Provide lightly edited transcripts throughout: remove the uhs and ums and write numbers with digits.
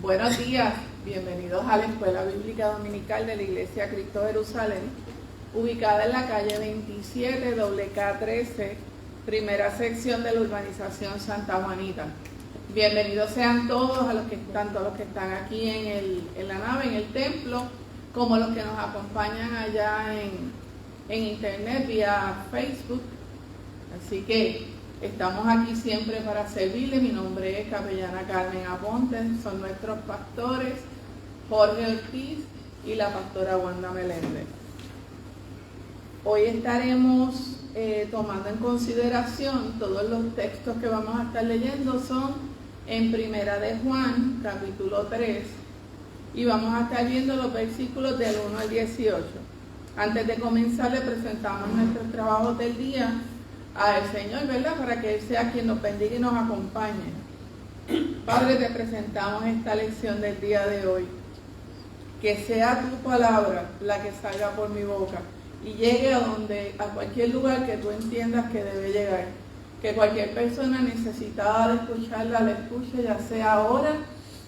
Buenos días, bienvenidos a la Escuela Bíblica Dominical de la Iglesia Cristo Jerusalén, ubicada en la calle 27, WK13, primera sección de la urbanización Santa Juanita. Bienvenidos sean todos, tanto los que están aquí en la nave, en el templo, como los que nos acompañan allá en internet vía Facebook. Así que estamos aquí siempre para servirle. Mi nombre es Capellana Carmen Aponte, son nuestros pastores Jorge Ortiz y la pastora Wanda Meléndez. Hoy estaremos tomando en consideración todos los textos que vamos a estar leyendo son en Primera de Juan, capítulo 3, y vamos a estar viendo los versículos del 1 al 18. Antes de comenzar, le presentamos nuestros trabajos del día al Señor, ¿verdad? Para que Él sea quien nos bendiga y nos acompañe. Padre, te presentamos esta lección del día de hoy. Que sea tu palabra la que salga por mi boca y llegue a cualquier lugar que tú entiendas que debe llegar. Que cualquier persona necesitada de escucharla la escuche, ya sea ahora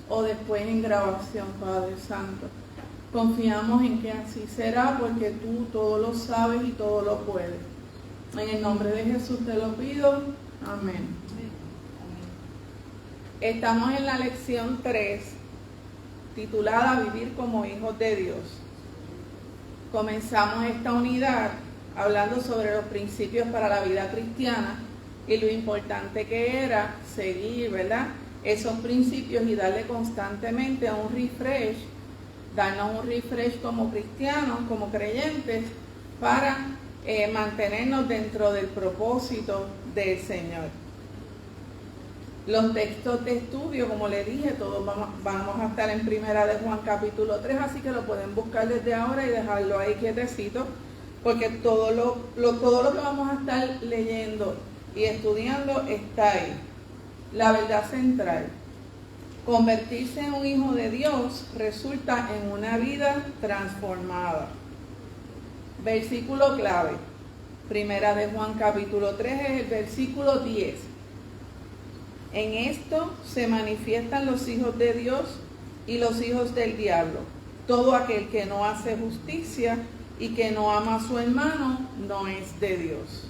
o después en grabación, Padre Santo. Confiamos en que así será porque tú todo lo sabes y todo lo puedes. En el nombre de Jesús te lo pido. Amén. Estamos en la lección 3, titulada Vivir como hijos de Dios. Comenzamos esta unidad hablando sobre los principios para la vida cristiana y lo importante que era seguir, ¿verdad?, esos principios y darle constantemente un refresh, darnos un refresh como cristianos, como creyentes, para mantenernos dentro del propósito del Señor. Los textos de estudio, como les dije, todos vamos a estar en Primera de Juan capítulo 3, así que lo pueden buscar desde ahora y dejarlo ahí quietecito, porque todo lo que vamos a estar leyendo y estudiando está ahí. La verdad central: convertirse en un hijo de Dios resulta en una vida transformada. Versículo clave, Primera de Juan capítulo 3, es el versículo 10. En esto se manifiestan los hijos de Dios y los hijos del diablo. Todo aquel que no hace justicia y que no ama a su hermano no es de Dios.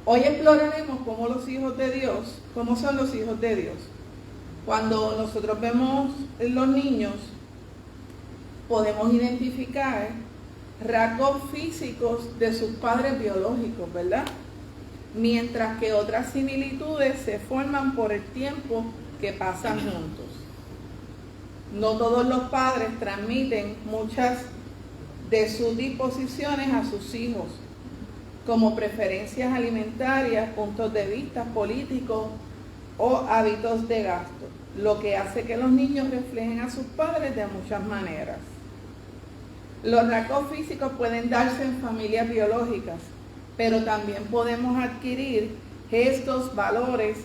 Hoy exploraremos cómo son los hijos de Dios. Cuando nosotros vemos los niños, podemos identificar rasgos físicos de sus padres biológicos, ¿verdad? Mientras que otras similitudes se forman por el tiempo que pasan juntos. No todos los padres transmiten muchas de sus disposiciones a sus hijos, como preferencias alimentarias, puntos de vista políticos o hábitos de gasto, lo que hace que los niños reflejen a sus padres de muchas maneras. Los rasgos físicos pueden darse en familias biológicas, pero también podemos adquirir gestos, valores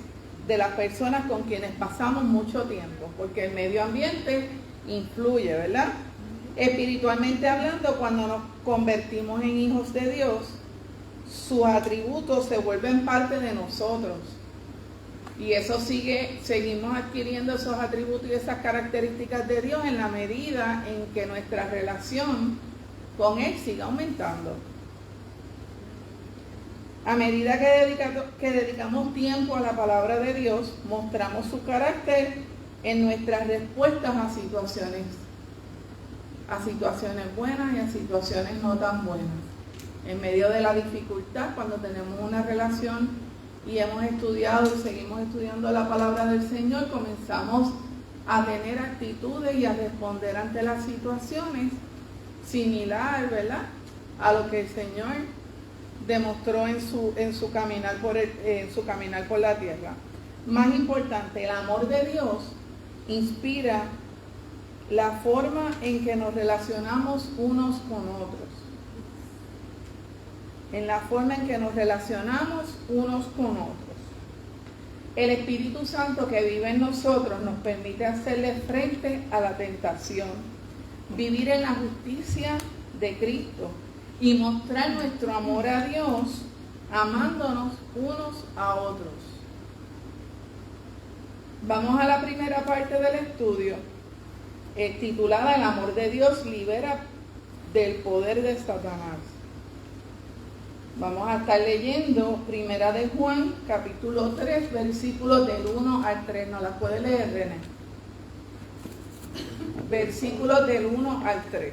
de las personas con quienes pasamos mucho tiempo, porque el medio ambiente influye, ¿verdad? Espiritualmente hablando, cuando nos convertimos en hijos de Dios, sus atributos se vuelven parte de nosotros. Y eso seguimos adquiriendo esos atributos y esas características de Dios en la medida en que nuestra relación con Él siga aumentando. A medida que dedicamos tiempo a la palabra de Dios, mostramos su carácter en nuestras respuestas a situaciones buenas y a situaciones no tan buenas. En medio de la dificultad, cuando tenemos una relación y hemos estudiado y seguimos estudiando la palabra del Señor, comenzamos a tener actitudes y a responder ante las situaciones similar, ¿verdad?, a lo que el Señor demostró en su caminar por la tierra. Más importante, el amor de Dios inspira la forma en que nos relacionamos unos con otros. En la forma en que nos relacionamos unos con otros. El Espíritu Santo que vive en nosotros nos permite hacerle frente a la tentación, vivir en la justicia de Cristo y mostrar nuestro amor a Dios amándonos unos a otros. Vamos a la primera parte del estudio, titulada El amor de Dios libera del poder de Satanás. Vamos a estar leyendo Primera de Juan, capítulo 3, versículos del 1 al 3. ¿No la puede leer, René? Versículos del 1 al 3.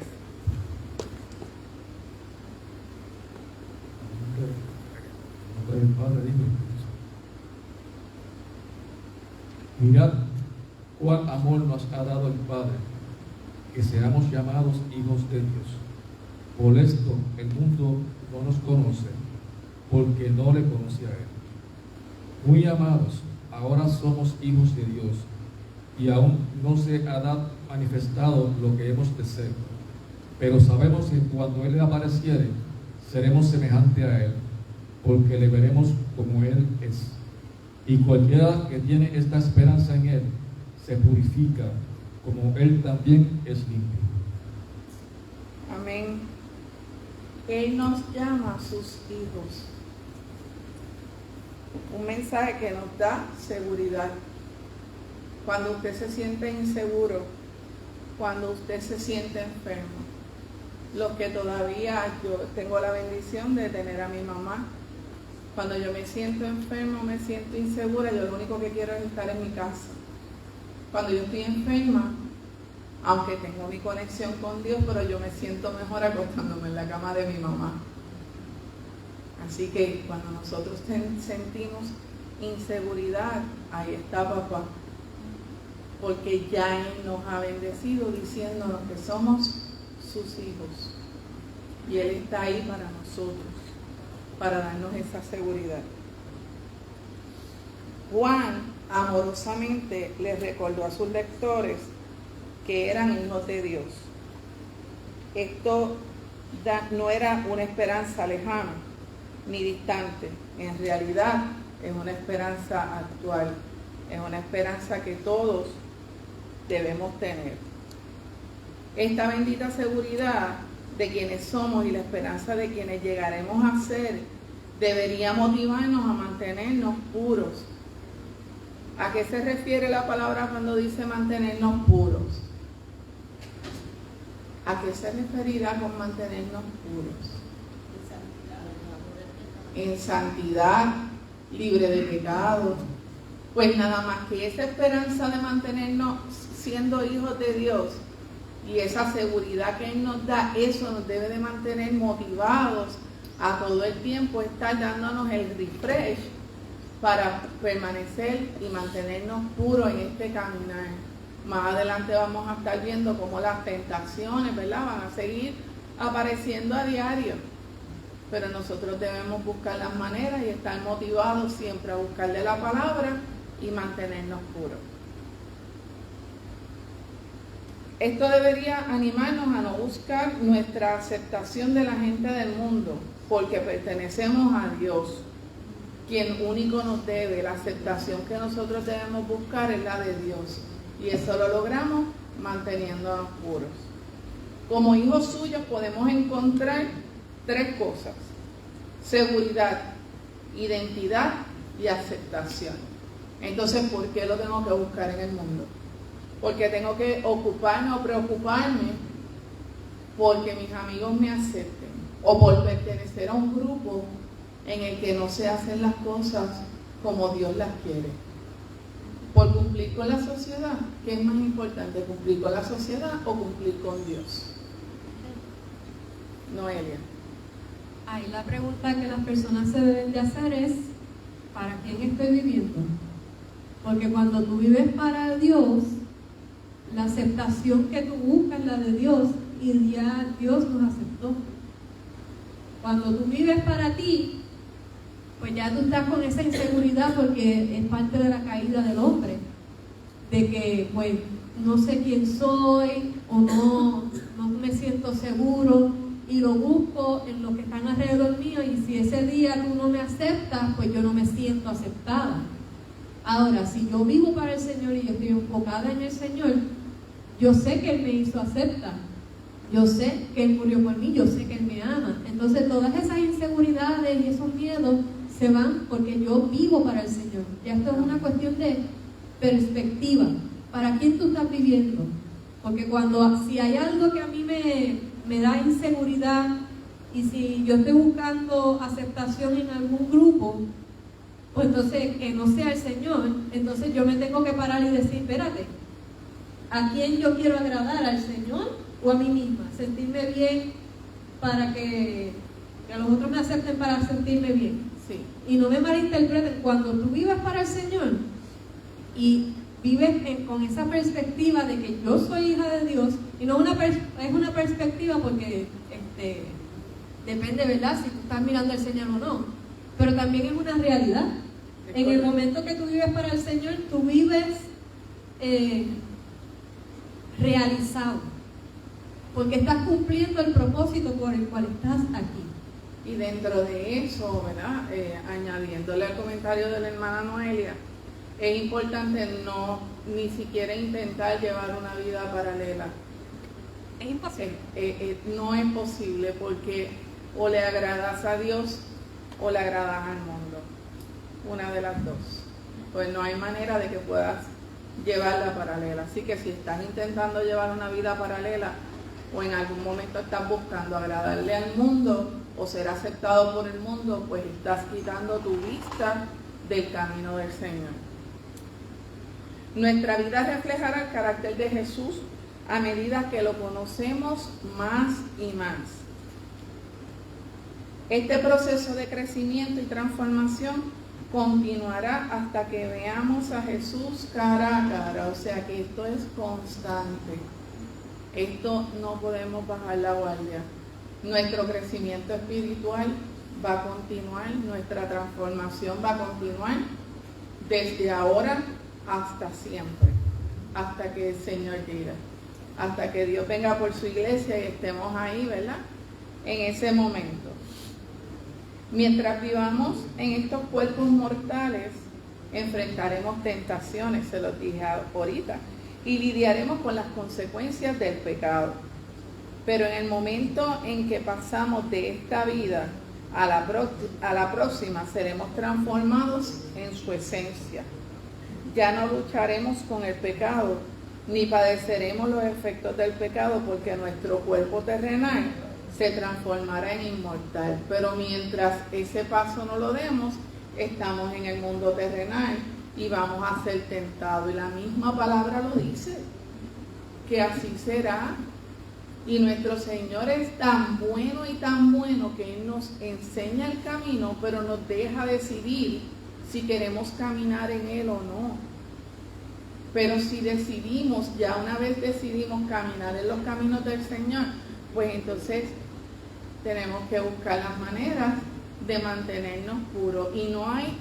Mirad cuán amor nos ha dado el Padre, que seamos llamados hijos de Dios. Por esto el mundo no nos conoce, porque no le conoce a Él. Muy amados, ahora somos hijos de Dios, y aún no se ha manifestado lo que hemos de ser. Pero sabemos que cuando Él apareciere, seremos semejantes a Él, porque le veremos como Él es. Y cualquiera que tiene esta esperanza en Él, se purifica, como Él también es limpio. Amén. Él nos llama a sus hijos. Un mensaje que nos da seguridad. Cuando usted se siente inseguro, cuando usted se siente enfermo, lo que todavía yo tengo la bendición de tener a mi mamá. Cuando yo me siento enfermo, me siento insegura, yo lo único que quiero es estar en mi casa. Cuando yo estoy enferma, aunque tengo mi conexión con Dios, pero yo me siento mejor acostándome en la cama de mi mamá. Así que cuando nosotros sentimos inseguridad, ahí está papá. Porque ya Él nos ha bendecido diciéndonos que somos sus hijos. Y Él está ahí para nosotros, para darnos esa seguridad. Juan amorosamente les recordó a sus lectores que eran hijos de Dios. Esto no era una esperanza lejana ni distante, en realidad es una esperanza actual, es una esperanza que todos debemos tener. Esta bendita seguridad de quienes somos y la esperanza de quienes llegaremos a ser debería motivarnos a mantenernos puros. ¿A qué se refiere la palabra cuando dice mantenernos puros? ¿A qué se referirá con mantenernos puros? En santidad, libre de pecado. Pues nada más que esa esperanza de mantenernos siendo hijos de Dios y esa seguridad que Él nos da, eso nos debe de mantener motivados a todo el tiempo estar dándonos el refresh para permanecer y mantenernos puros en este caminar. Más adelante vamos a estar viendo cómo las tentaciones, ¿verdad?, van a seguir apareciendo a diario. Pero nosotros debemos buscar las maneras y estar motivados siempre a buscarle la palabra y mantenernos puros. Esto debería animarnos a no buscar nuestra aceptación de la gente del mundo, porque pertenecemos a Dios, quien único nos debe. La aceptación que nosotros debemos buscar es la de Dios, y eso lo logramos manteniéndonos puros. Como hijos suyos podemos encontrar tres cosas: seguridad, identidad y aceptación. Entonces, ¿por qué lo tengo que buscar en el mundo? Porque tengo que ocuparme o preocuparme porque mis amigos me acepten, o por pertenecer a un grupo en el que no se hacen las cosas como Dios las quiere. Por cumplir con la sociedad. ¿Qué es más importante, cumplir con la sociedad o cumplir con Dios? Noelia. Ahí la pregunta que las personas se deben de hacer es: ¿para quién estoy viviendo? Porque cuando tú vives para Dios, la aceptación que tú buscas es la de Dios, y ya Dios nos aceptó. Cuando tú vives para ti, pues ya tú estás con esa inseguridad, porque es parte de la caída del hombre, de que pues no sé quién soy, o no me siento seguro, y lo busco en los que están alrededor mío, y si ese día tú no me aceptas, pues yo no me siento aceptada. Ahora, si yo vivo para el Señor y yo estoy enfocada en el Señor, yo sé que Él me hizo aceptar, yo sé que Él murió por mí, yo sé que Él me ama. Entonces todas esas inseguridades y esos miedos se van porque yo vivo para el Señor. Ya esto es una cuestión de perspectiva. ¿Para quién tú estás viviendo? Porque si hay algo que a mí me da inseguridad, y si yo estoy buscando aceptación en algún grupo, pues entonces que no sea el Señor, entonces yo me tengo que parar y decir, espérate, ¿a quién yo quiero agradar? ¿Al Señor o a mí misma? Sentirme bien para que a los otros me acepten para sentirme bien. Sí. Y no me malinterpreten, cuando tú vives para el Señor y vives con esa perspectiva de que yo soy hija de Dios, y no es una perspectiva porque depende, ¿verdad?, si tú estás mirando al Señor o no, pero también es una realidad. En el momento que tú vives para el Señor, tú vives realizado, porque estás cumpliendo el propósito por el cual estás aquí. Y dentro de eso, ¿verdad?, añadiéndole al comentario de la hermana Noelia, es importante ni siquiera intentar llevar una vida paralela. Es imposible. No es posible, porque o le agradas a Dios o le agradas al mundo, una de las dos. Pues no hay manera de que puedas llevarla paralela. Así que si estás intentando llevar una vida paralela, o en algún momento estás buscando agradarle al mundo o ser aceptado por el mundo, pues estás quitando tu vista del camino del Señor. Nuestra vida reflejará el carácter de Jesús a medida que lo conocemos más y más. Este proceso de crecimiento y transformación continuará hasta que veamos a Jesús cara a cara. O sea que esto es constante. Esto no podemos bajar la guardia. Nuestro crecimiento espiritual va a continuar, nuestra transformación va a continuar desde ahora hasta siempre, hasta que el Señor diga, hasta que Dios venga por su iglesia y estemos ahí, ¿verdad?, en ese momento. Mientras vivamos en estos cuerpos mortales, enfrentaremos tentaciones, se los dije ahorita, y lidiaremos con las consecuencias del pecado. Pero en el momento en que pasamos de esta vida a la próxima, seremos transformados en su esencia. Ya no lucharemos con el pecado, ni padeceremos los efectos del pecado, porque nuestro cuerpo terrenal se transformará en inmortal. Pero mientras ese paso no lo demos, estamos en el mundo terrenal y vamos a ser tentados. Y la misma palabra lo dice, que así será. Y nuestro Señor es tan bueno y tan bueno que Él nos enseña el camino, pero nos deja decidir si queremos caminar en Él o no. Pero si decidimos, ya una vez decidimos caminar en los caminos del Señor, pues entonces tenemos que buscar las maneras de mantenernos puros. Y no hay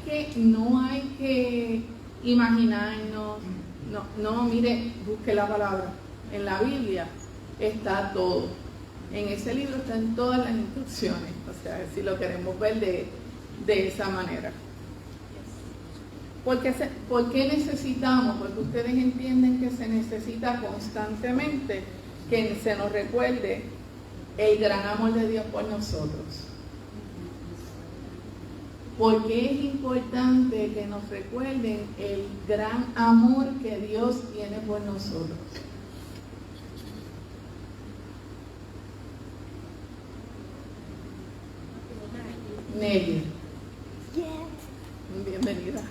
que imaginarnos, no, mire, busque la palabra. En la Biblia está todo. En ese libro están todas las instrucciones, o sea, si lo queremos ver de esa manera. ¿Por qué necesitamos? Porque ustedes entienden que se necesita constantemente que se nos recuerde el gran amor de Dios por nosotros. Porque es importante que nos recuerden el gran amor que Dios tiene por nosotros. Nelly. Bienvenida.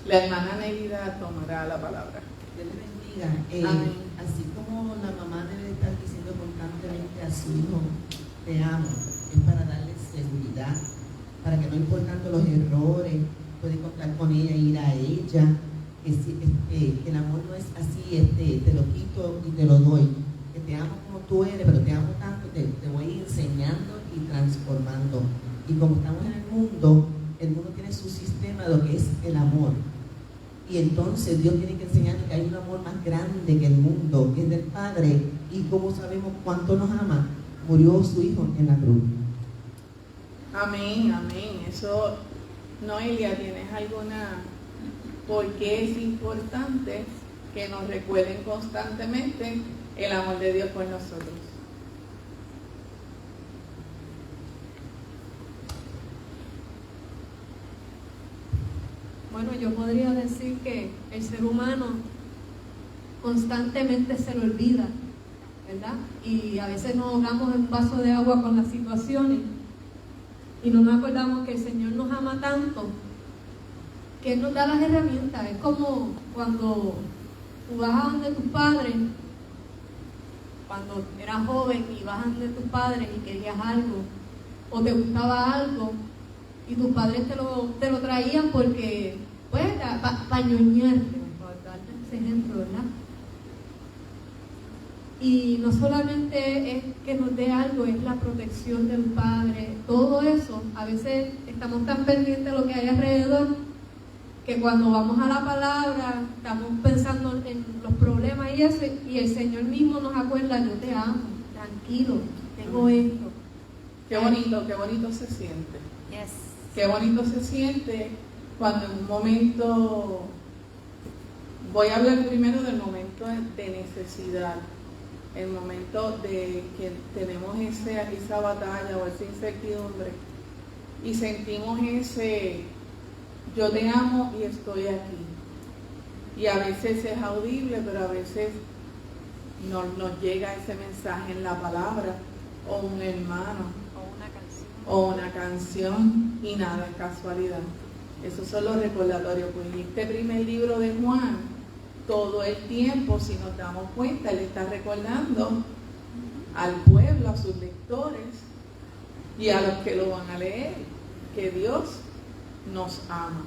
La hermana Nelida tomará la palabra. Dios le bendiga. Así como la mamá debe estar diciendo constantemente a su hijo, te amo, es para darle seguridad, para que no importando los errores, puede contar con ella, ir a ella, que el amor no es así, te lo quito y te lo doy, que te amo como tú eres, pero te amo tanto, te voy enseñando y transformando. Y como estamos en el mundo tiene su sistema de lo que es el amor. Y entonces Dios tiene que enseñarnos que hay un amor más grande que el mundo, que es del Padre. Y como sabemos cuánto nos ama, murió su Hijo en la cruz. Amén, amén. Eso, Noelia, ¿tienes alguna? ¿Por qué es importante que nos recuerden constantemente el amor de Dios por nosotros? Bueno, yo podría decir que el ser humano constantemente se lo olvida, ¿verdad? Y a veces nos ahogamos en un vaso de agua con las situaciones y no nos acordamos que el Señor nos ama tanto que Él nos da las herramientas. Es como cuando tú vas a donde tus padres, cuando eras joven y vas a donde tus padres y querías algo o te gustaba algo y tus padres te lo traían porque, pues, para ñoñarte, por darte ese ejemplo, ¿verdad? Y no solamente es que nos dé algo, es la protección del Padre, todo eso. A veces estamos tan pendientes de lo que hay alrededor que cuando vamos a la palabra estamos pensando en los problemas y eso, y el Señor mismo nos acuerda: yo te amo, tranquilo, tengo esto. Qué bonito se siente. Yes. Qué bonito se siente cuando en un momento, voy a hablar primero del momento de necesidad, el momento de que tenemos esa batalla o esa incertidumbre y sentimos ese yo te amo y estoy aquí. Y a veces es audible, pero a veces no nos llega ese mensaje en la palabra, o un hermano, o una canción, y nada es casualidad. Esos son los recordatorios. Pues en este primer libro de Juan, todo el tiempo, si nos damos cuenta, él está recordando al pueblo, a sus lectores y a los que lo van a leer, que Dios nos ama.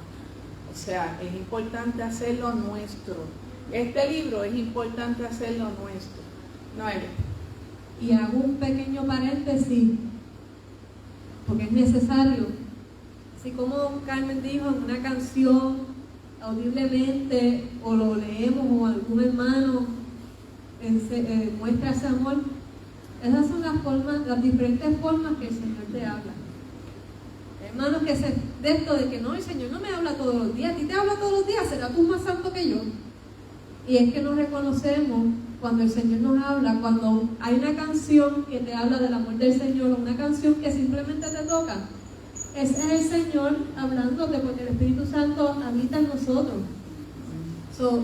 O sea, es importante hacerlo nuestro. Este libro es importante hacerlo nuestro. Noelia. Y hago un pequeño paréntesis, porque es necesario. Así como Carmen dijo en una canción, audiblemente, o lo leemos, o algún hermano muestra ese amor. Esas son las diferentes formas que el Señor te habla. Hermanos que se de esto de que no, el Señor no me habla todos los días, a ti te habla todos los días, será tú más santo que yo. Y es que nos reconocemos cuando el Señor nos habla, cuando hay una canción que te habla del amor del Señor, o una canción que simplemente te toca. Ese es el Señor hablándote, porque el Espíritu Santo habita en nosotros.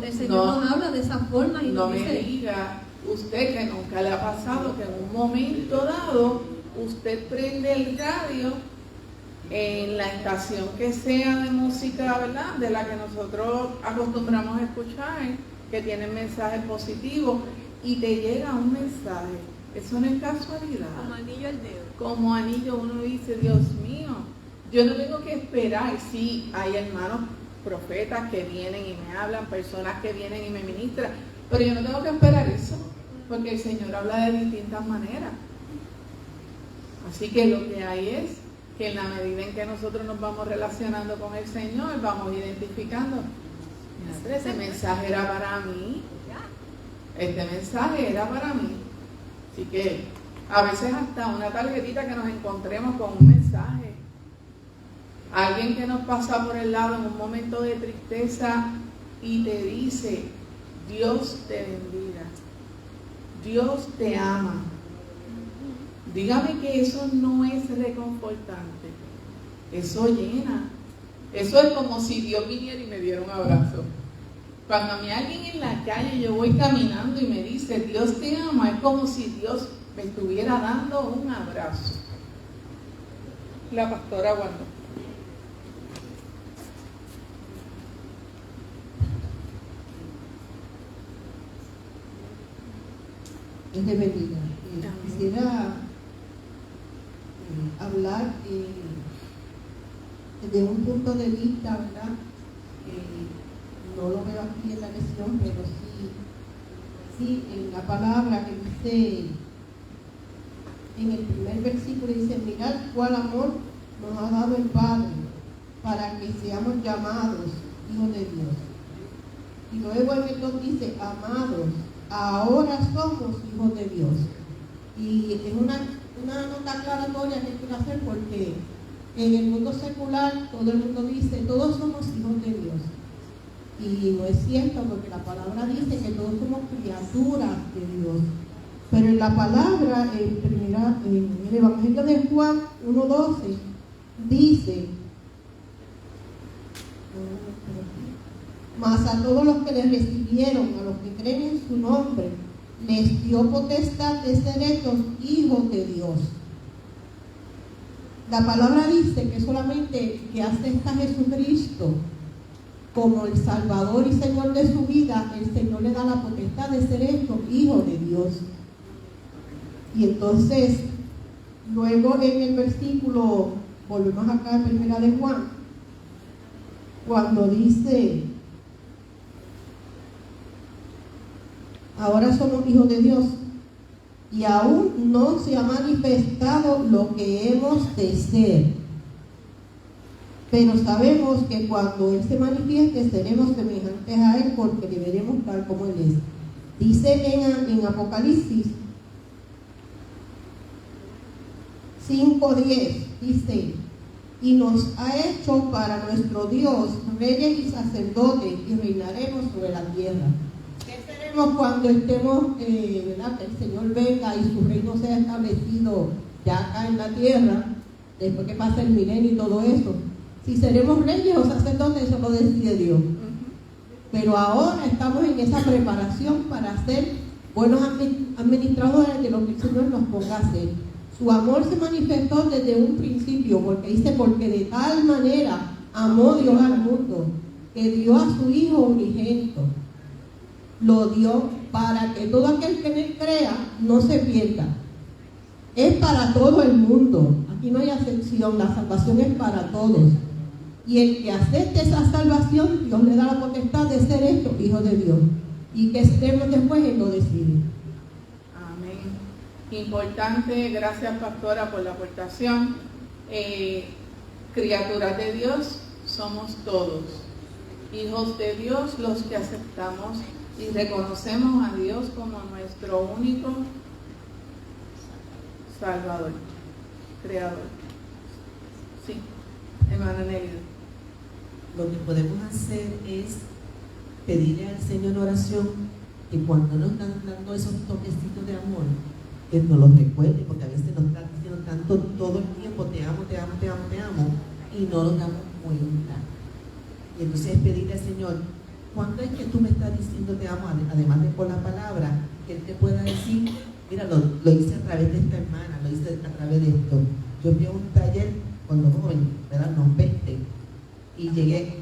El Señor nos habla de esa forma y no nos dice, me diga usted que nunca le ha pasado que en un momento dado usted prende el radio en la estación que sea de música, ¿verdad?, de la que nosotros acostumbramos a escuchar, que tiene mensajes positivos, y te llega un mensaje. Eso no es casualidad. Como anillo al dedo. Como anillo, uno dice, Dios mío, yo no tengo que esperar. Sí, hay hermanos profetas que vienen y me hablan, personas que vienen y me ministran, pero yo no tengo que esperar eso, porque el Señor habla de distintas maneras. Así que lo que hay es que en la medida en que nosotros nos vamos relacionando con el Señor, vamos identificando, mira, ese mensaje era para mí, este mensaje era para mí. Así que a veces hasta una tarjetita que nos encontremos con un mensaje, alguien que nos pasa por el lado en un momento de tristeza y te dice, Dios te bendiga, Dios te ama. Dígame que eso no es reconfortante, eso llena. Eso es como si Dios viniera y me diera un abrazo. Cuando a mí alguien en la calle, yo voy caminando y me dice, Dios te ama, es como si Dios me estuviera dando un abrazo. La pastora Wanda. Dios te bendiga. Quisiera hablar desde un punto de vista, ¿verdad? No lo veo aquí en la lección, pero sí en la palabra que dice, en el primer versículo dice, mirad cuál amor nos ha dado el Padre para que seamos llamados hijos de Dios. Y luego en el 2 dice, amados, ahora somos hijos de Dios. Y es una nota aclaratoria que quiero hacer, porque en el mundo secular todo el mundo dice, todos somos hijos de Dios. Y no es cierto, porque la palabra dice que todos somos criaturas de Dios. Pero en la palabra, en el Evangelio de Juan 1:12, dice, Mas a todos los que le recibieron, a los que creen en su nombre, les dio potestad de ser hechos hijos de Dios. La palabra dice que solamente que acepta a Jesucristo como el Salvador y Señor de su vida, el Señor le da la potestad de ser hecho hijo de Dios. Y entonces, luego en el versículo, volvemos acá en Primera de Juan, cuando dice, ahora somos hijos de Dios, y aún no se ha manifestado lo que hemos de ser. Pero sabemos que cuando Él se manifieste, seremos semejantes a Él, porque le veremos tal como Él es. Dice en Apocalipsis 5:10, dice, y nos ha hecho para nuestro Dios reyes y sacerdotes, y reinaremos sobre la tierra. ¿Qué seremos cuando estemos, verdad, que el Señor venga y su reino sea establecido ya acá en la tierra, después que pase el milenio y todo eso? Si seremos reyes o sacerdotes, eso lo decide Dios. Pero ahora estamos en esa preparación para ser buenos administradores de lo que el Señor nos ponga a hacer. Su amor se manifestó desde un principio, porque dice, porque de tal manera amó Dios al mundo, que dio a su Hijo unigénito. Lo dio para que todo aquel que en Él crea no se pierda. Es para todo el mundo. Aquí no hay excepción, la salvación es para todos. Y el que acepte esa salvación, Dios le da la potestad de ser hecho hijo de Dios. Y que estemos después, Él lo decide. Amén. Importante, gracias pastora por la aportación. Criaturas de Dios somos todos. Hijos de Dios los que aceptamos y reconocemos a Dios como nuestro único Salvador, Creador. Sí, hermana Nelly. Lo que podemos hacer es pedirle al Señor en oración que cuando nos están dando esos toquecitos de amor, que nos los recuerde, porque a veces nos están diciendo tanto todo el tiempo, te amo, te amo, te amo, te amo, y no nos damos cuenta. Y entonces pedirle al Señor, ¿cuándo es que tú me estás diciendo te amo? Además de por la palabra, que Él te pueda decir, mira, lo hice a través de esta hermana, lo hice a través de esto. Yo fui a un taller cuando joven, ¿verdad? Nos 20, y llegué,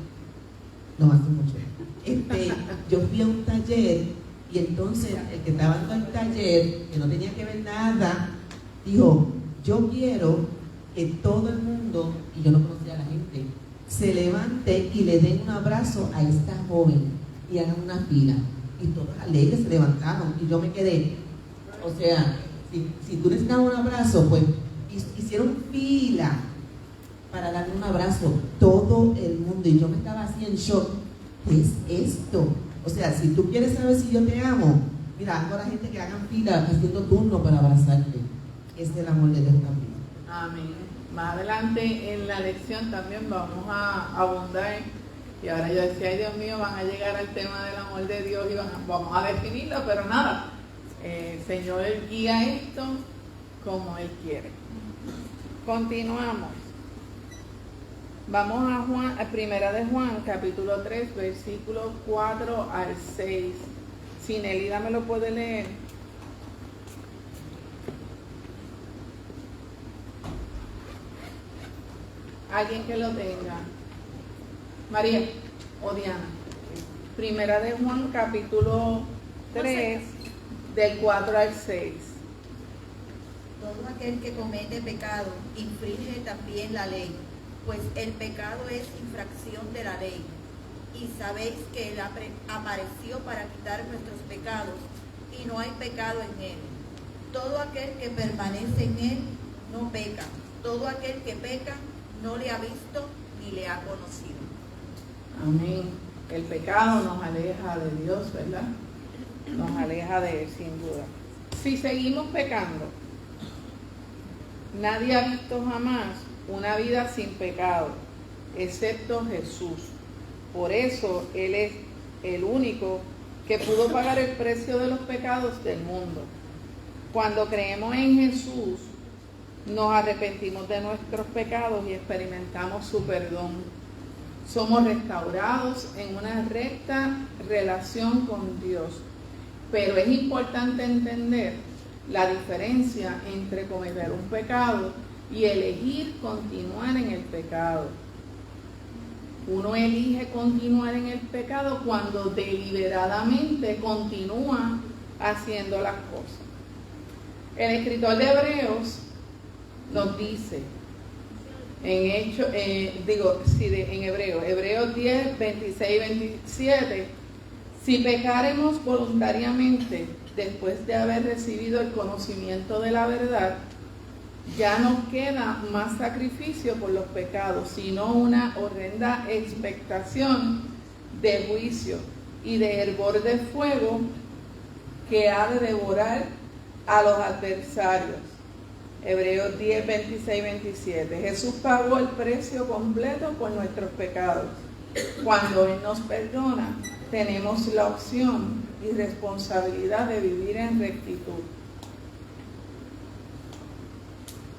no hace mucho. Yo fui a un taller, y entonces el que estaba dando el taller, que no tenía que ver nada, dijo, yo quiero que todo el mundo, y yo no conocía a la gente, se levante y le den un abrazo a esta joven y hagan una fila. Y todos alegres se levantaron y yo me quedé. O sea, si tú necesitabas un abrazo, pues hicieron fila para darle un abrazo todo el mundo. Y yo me estaba así en shock. ¿Qué es esto? O sea, si tú quieres saber si yo te amo, mira, hago a la gente que hagan fila haciendo turno para abrazarte. Ese es el amor de Dios también. Amén. Más adelante en la lección también vamos a abundar, y ahora yo decía, ay Dios mío, van a llegar al tema del amor de Dios y vamos a definirlo, pero nada, el Señor guía esto como Él quiere. Continuamos. Vamos a Juan, a Primera de Juan, capítulo 3, versículos 4 al 6. Si Nelida me lo puede leer. Alguien que lo tenga. María o Diana. Primera de Juan, capítulo 3, del 4 al 6. Todo aquel que comete pecado infringe también la ley, pues el pecado es infracción de la ley. Y sabéis que Él apareció para quitar nuestros pecados, y no hay pecado en Él. Todo aquel que permanece en Él no peca. Todo aquel que peca no le ha visto ni le ha conocido. Amén. El pecado nos aleja de Dios, ¿verdad? Nos aleja de Él, sin duda. Si seguimos pecando, nadie ha visto jamás una vida sin pecado, excepto Jesús. Por eso Él es el único que pudo pagar el precio de los pecados del mundo. Cuando creemos en Jesús, nos arrepentimos de nuestros pecados y experimentamos su perdón, somos restaurados en una recta relación con Dios. Pero es importante entender la diferencia entre cometer un pecado y elegir continuar en el pecado. Uno elige continuar en el pecado cuando deliberadamente continúa haciendo las cosas. El escritor de Hebreos nos dice, en Hebreos 10, 26 y 27, si pecaremos voluntariamente después de haber recibido el conocimiento de la verdad, ya no queda más sacrificio por los pecados, sino una horrenda expectación de juicio y de hervor de fuego que ha de devorar a los adversarios. Hebreos 10, 26 y 27. Jesús pagó el precio completo por nuestros pecados. Cuando Él nos perdona, tenemos la opción y responsabilidad de vivir en rectitud.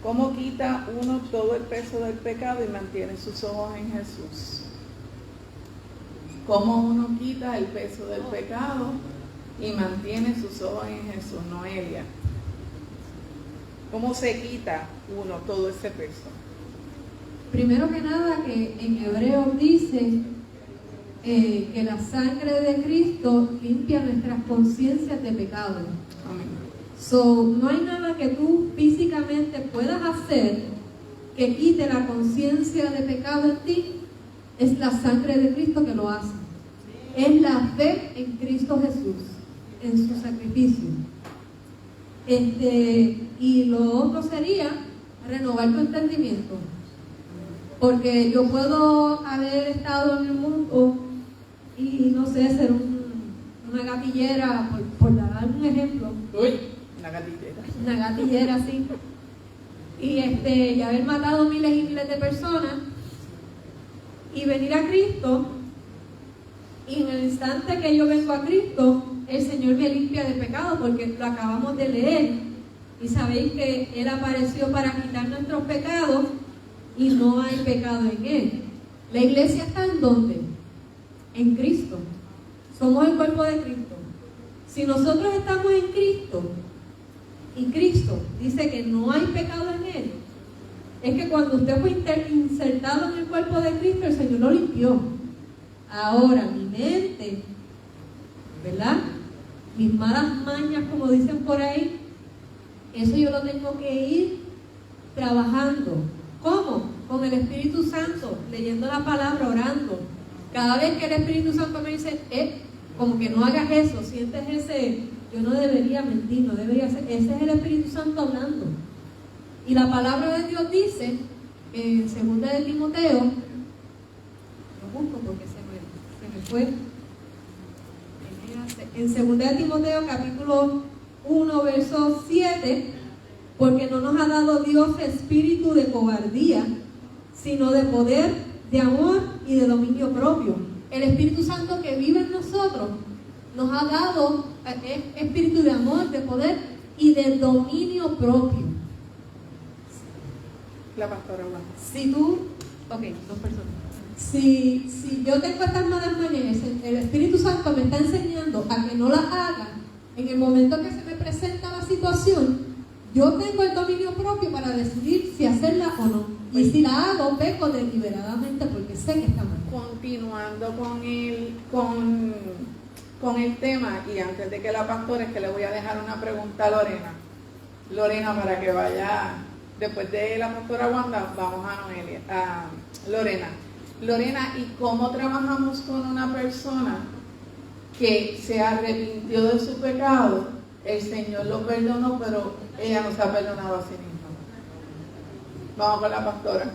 ¿Cómo quita uno todo el peso del pecado y mantiene sus ojos en Jesús? ¿Cómo uno quita el peso del pecado y mantiene sus ojos en Jesús? Noelia. ¿Cómo se quita uno todo ese peso? Primero que nada, que en Hebreos dice que la sangre de Cristo limpia nuestras conciencias de pecado. Amén. No hay nada que tú físicamente puedas hacer que quite la conciencia de pecado en ti. Es la sangre de Cristo que lo hace. Es la fe en Cristo Jesús, en su sacrificio. Y lo otro sería renovar tu entendimiento. Porque yo puedo haber estado en el mundo y no sé, ser una gatillera, por dar un ejemplo. Uy, una gatillera. Una gatillera, sí. Y haber matado miles y miles de personas y venir a Cristo, y en el instante que yo vengo a Cristo, el Señor me limpia de pecado, porque lo acabamos de leer y sabéis que Él apareció para quitar nuestros pecados y no hay pecado en Él. La iglesia está ¿en dónde? En Cristo. Somos el cuerpo de Cristo. Si nosotros estamos en Cristo y Cristo dice que no hay pecado en Él, es que cuando usted fue insertado en el cuerpo de Cristo, el Señor lo limpió. Ahora mi mente, ¿verdad? Mis malas mañas, como dicen por ahí, eso yo lo tengo que ir trabajando. ¿Cómo? Con el Espíritu Santo, leyendo la palabra, orando. Cada vez que el Espíritu Santo me dice, como que no hagas eso, sientes yo no debería mentir, no debería hacer, ese es el Espíritu Santo hablando. Y la palabra de Dios dice, en 2 de Timoteo, lo busco porque se me fue, en 2 de Timoteo capítulo 1, verso 7, porque no nos ha dado Dios espíritu de cobardía, sino de poder, de amor y de dominio propio. El Espíritu Santo que vive en nosotros nos ha dado espíritu de amor, de poder y de dominio propio. La pastora Juan. Si tú, dos personas. Si yo tengo estas malas mañas, el Espíritu Santo me está enseñando a que no las haga, en el momento que se me presenta la situación, yo tengo el dominio propio para decidir si hacerla o no. Y si la hago, peco deliberadamente porque sé que está mal. Continuando con el tema, y antes de que la pastora, es que le voy a dejar una pregunta a Lorena. Lorena, para que vaya, después de la pastora Wanda, vamos a Noelia, a Lorena. Lorena, ¿y cómo trabajamos con una persona que se arrepintió de su pecado? El Señor lo perdonó, pero ella no se ha perdonado a sí misma. Vamos con la pastora.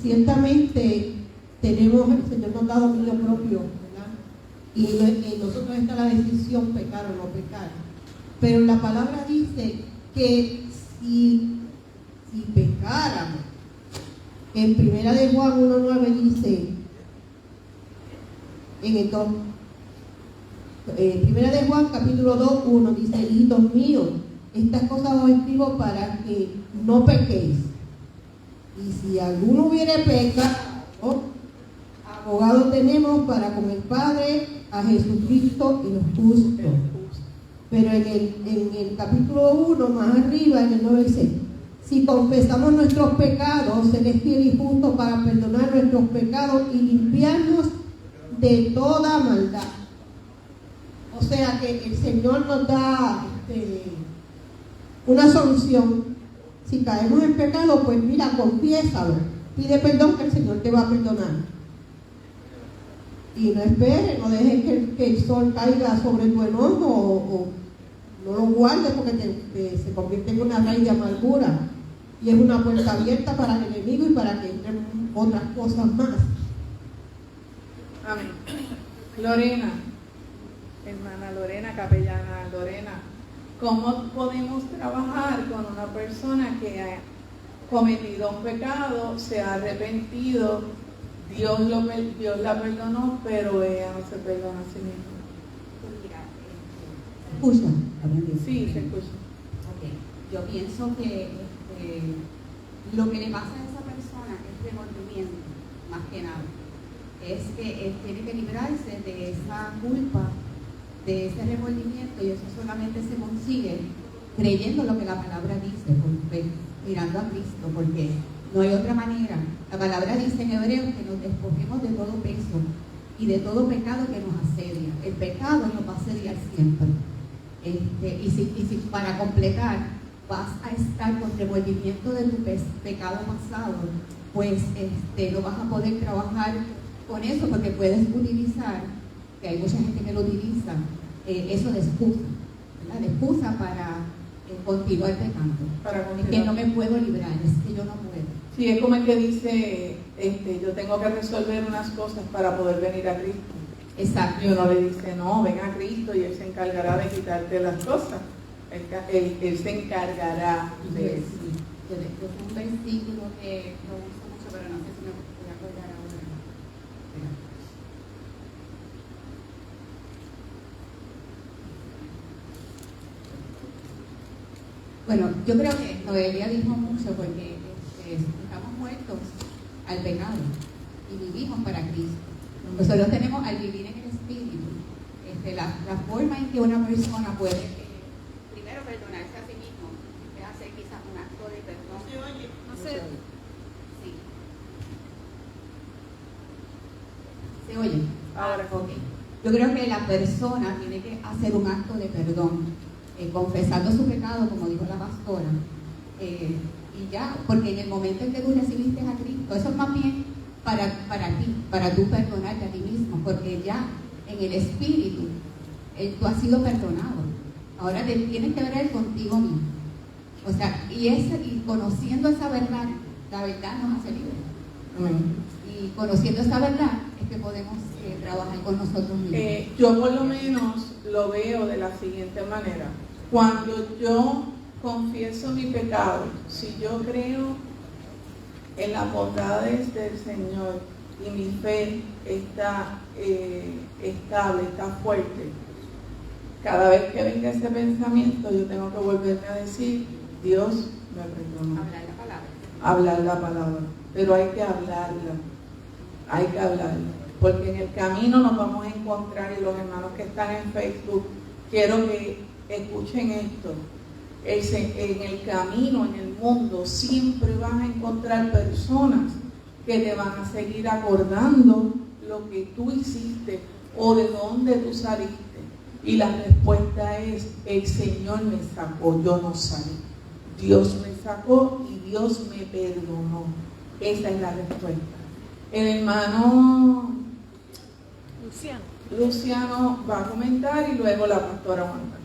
Ciertamente tenemos, el Señor nos ha dado dominio propio, ¿verdad? Y en nosotros está la decisión pecar o no pecar. Pero la palabra dice que si pecáramos, en 1 de Juan 1:9 dice, en el 2, 1 de Juan capítulo 2:1 dice, hijitos míos, estas cosas os escribo para que no pequéis. Y si alguno hubiere pecado, abogado tenemos para con el Padre, a Jesucristo el justo. Pero en el capítulo 1, más arriba, en el 9 dice, si confesamos nuestros pecados, Él es fiel y justo para perdonar nuestros pecados y limpiarnos de toda maldad. O sea que el Señor nos da una solución. Si caemos en pecado, pues mira, confiésalo. Pide perdón que el Señor te va a perdonar. Y no esperes, no dejes que el sol caiga sobre tu enojo o no lo guardes porque se convierte en una raíz de amargura. Y es una puerta abierta para el enemigo y para que entren otras cosas más. Amén. Lorena, hermana Lorena, capellana Lorena, ¿cómo podemos trabajar con una persona que ha cometido un pecado, se ha arrepentido, Dios la perdonó, pero ella no se perdona a sí misma? Escucha. Sí, se escucha. Okay. Yo pienso que lo que le pasa a esa persona es remordimiento, más que nada. Es que él tiene que librarse de esa culpa, de ese remordimiento, y eso solamente se consigue creyendo lo que la palabra dice, mirando a Cristo, porque no hay otra manera. La palabra dice en Hebreos que nos despojemos de todo peso y de todo pecado que nos asedia. El pecado nos va a asediar siempre. Y si para completar vas a estar con remordimiento de tu pecado pasado, pues no vas a poder trabajar con eso, porque puedes utilizar, que hay mucha gente que lo utiliza, eso de excusa, ¿verdad? De excusa para continuar pecando. Es que no me puedo librar, es que yo no puedo. Sí, es como el que dice, yo tengo que resolver unas cosas para poder venir a Cristo. Exacto. Y uno le dice, no, ven a Cristo y Él se encargará de quitarte las cosas. Él se encargará de eso. Sí. Yo tengo un versículo que lo uso mucho, pero no sé si me voy a acordar ahora. Bueno, yo creo que Noelia dijo mucho porque estamos muertos al pecado y vivimos para Cristo. Nosotros tenemos al vivir en el Espíritu la forma en que una persona puede primero perdonarse a sí mismo es hacer quizás un acto de perdón. No se oye. Sí. ¿Se oye? Ahora, ok. Yo creo que la persona tiene que hacer un acto de perdón, confesando su pecado, como dijo la pastora, y ya, porque en el momento en que tú recibiste a Cristo, eso es más bien para ti, para tú perdonarte a ti mismo, porque ya en el Espíritu tú has sido perdonado. Ahora tienes que ver contigo mismo. O sea, y conociendo esa verdad, la verdad nos hace libres. amén. Y conociendo esa verdad es que podemos trabajar con nosotros mismos. Yo por lo menos lo veo de la siguiente manera. Cuando yo confieso mi pecado, si yo creo en las bondades del Señor y mi fe está estable, está fuerte, cada vez que venga ese pensamiento yo tengo que volverme a decir, Dios me perdona. Hablar la palabra, pero hay que hablarla, porque en el camino nos vamos a encontrar, y los hermanos que están en Facebook, quiero que escuchen esto. En el camino, en el mundo, siempre vas a encontrar personas que te van a seguir acordando lo que tú hiciste o de dónde tú saliste. Y la respuesta es, el Señor me sacó, yo no salí. Dios me sacó y Dios me perdonó. Esa es la respuesta. El hermano Luciano va a comentar y luego la pastora Wanda.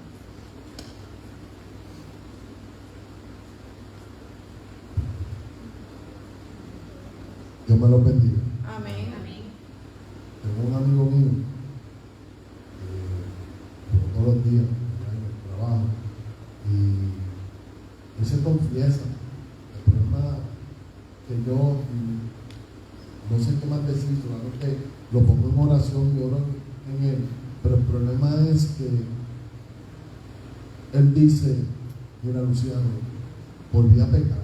Dios me lo bendiga. Amén. Tengo un amigo mío todos los días en el trabajo y él se confiesa. El problema que yo no sé qué más decir, solamente lo pongo en oración y oro en él, pero el problema es que él dice, mira Luciano, volví a pecar,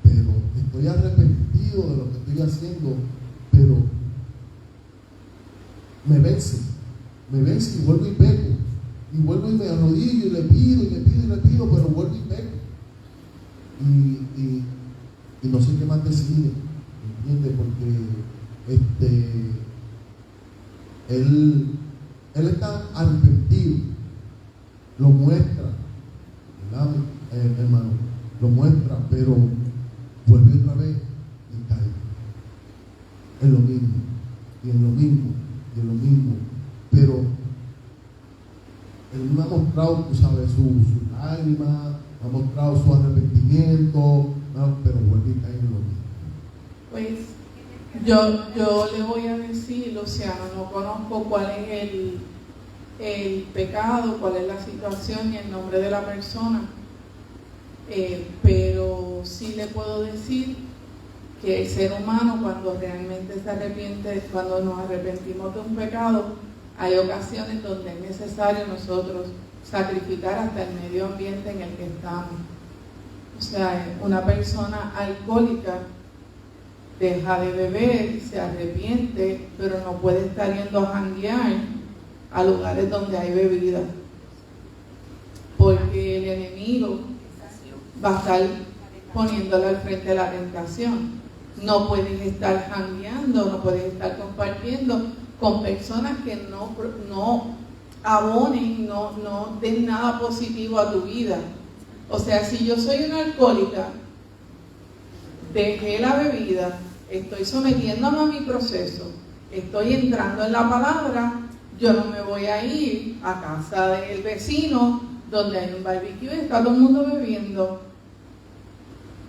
pero estoy arrepentido de lo que estoy haciendo, pero me vence y vuelvo y peco, y vuelvo y me arrodillo y le pido, pero vuelvo y peco. Y no sé qué más decir, ¿entiendes? Porque él está arrepentido, lo muestra, ¿verdad, hermano? Lo muestra, pero vuelve otra vez y cae. Es lo mismo, y es lo mismo, y es lo mismo. Pero él me ha mostrado, tú sabes, su lágrima, me ha mostrado su arrepentimiento, pero vuelve y cae en lo mismo. Pues yo le voy a decir, Luciano, no conozco cuál es el pecado, cuál es la situación y el nombre de la persona, pero sí le puedo decir que el ser humano, cuando realmente se arrepiente, cuando nos arrepentimos de un pecado, hay ocasiones donde es necesario nosotros sacrificar hasta el medio ambiente en el que estamos. O sea, una persona alcohólica deja de beber, se arrepiente, pero no puede estar yendo a janguear a lugares donde hay bebida, porque el enemigo va a estar poniéndole al frente de la tentación. No puedes estar jangueando, no puedes estar compartiendo con personas que no abonen, no den nada positivo a tu vida. O sea, si yo soy una alcohólica, dejé la bebida, estoy sometiéndome a mi proceso, estoy entrando en la palabra, yo no me voy a ir a casa del vecino donde hay un barbecue y está todo el mundo bebiendo,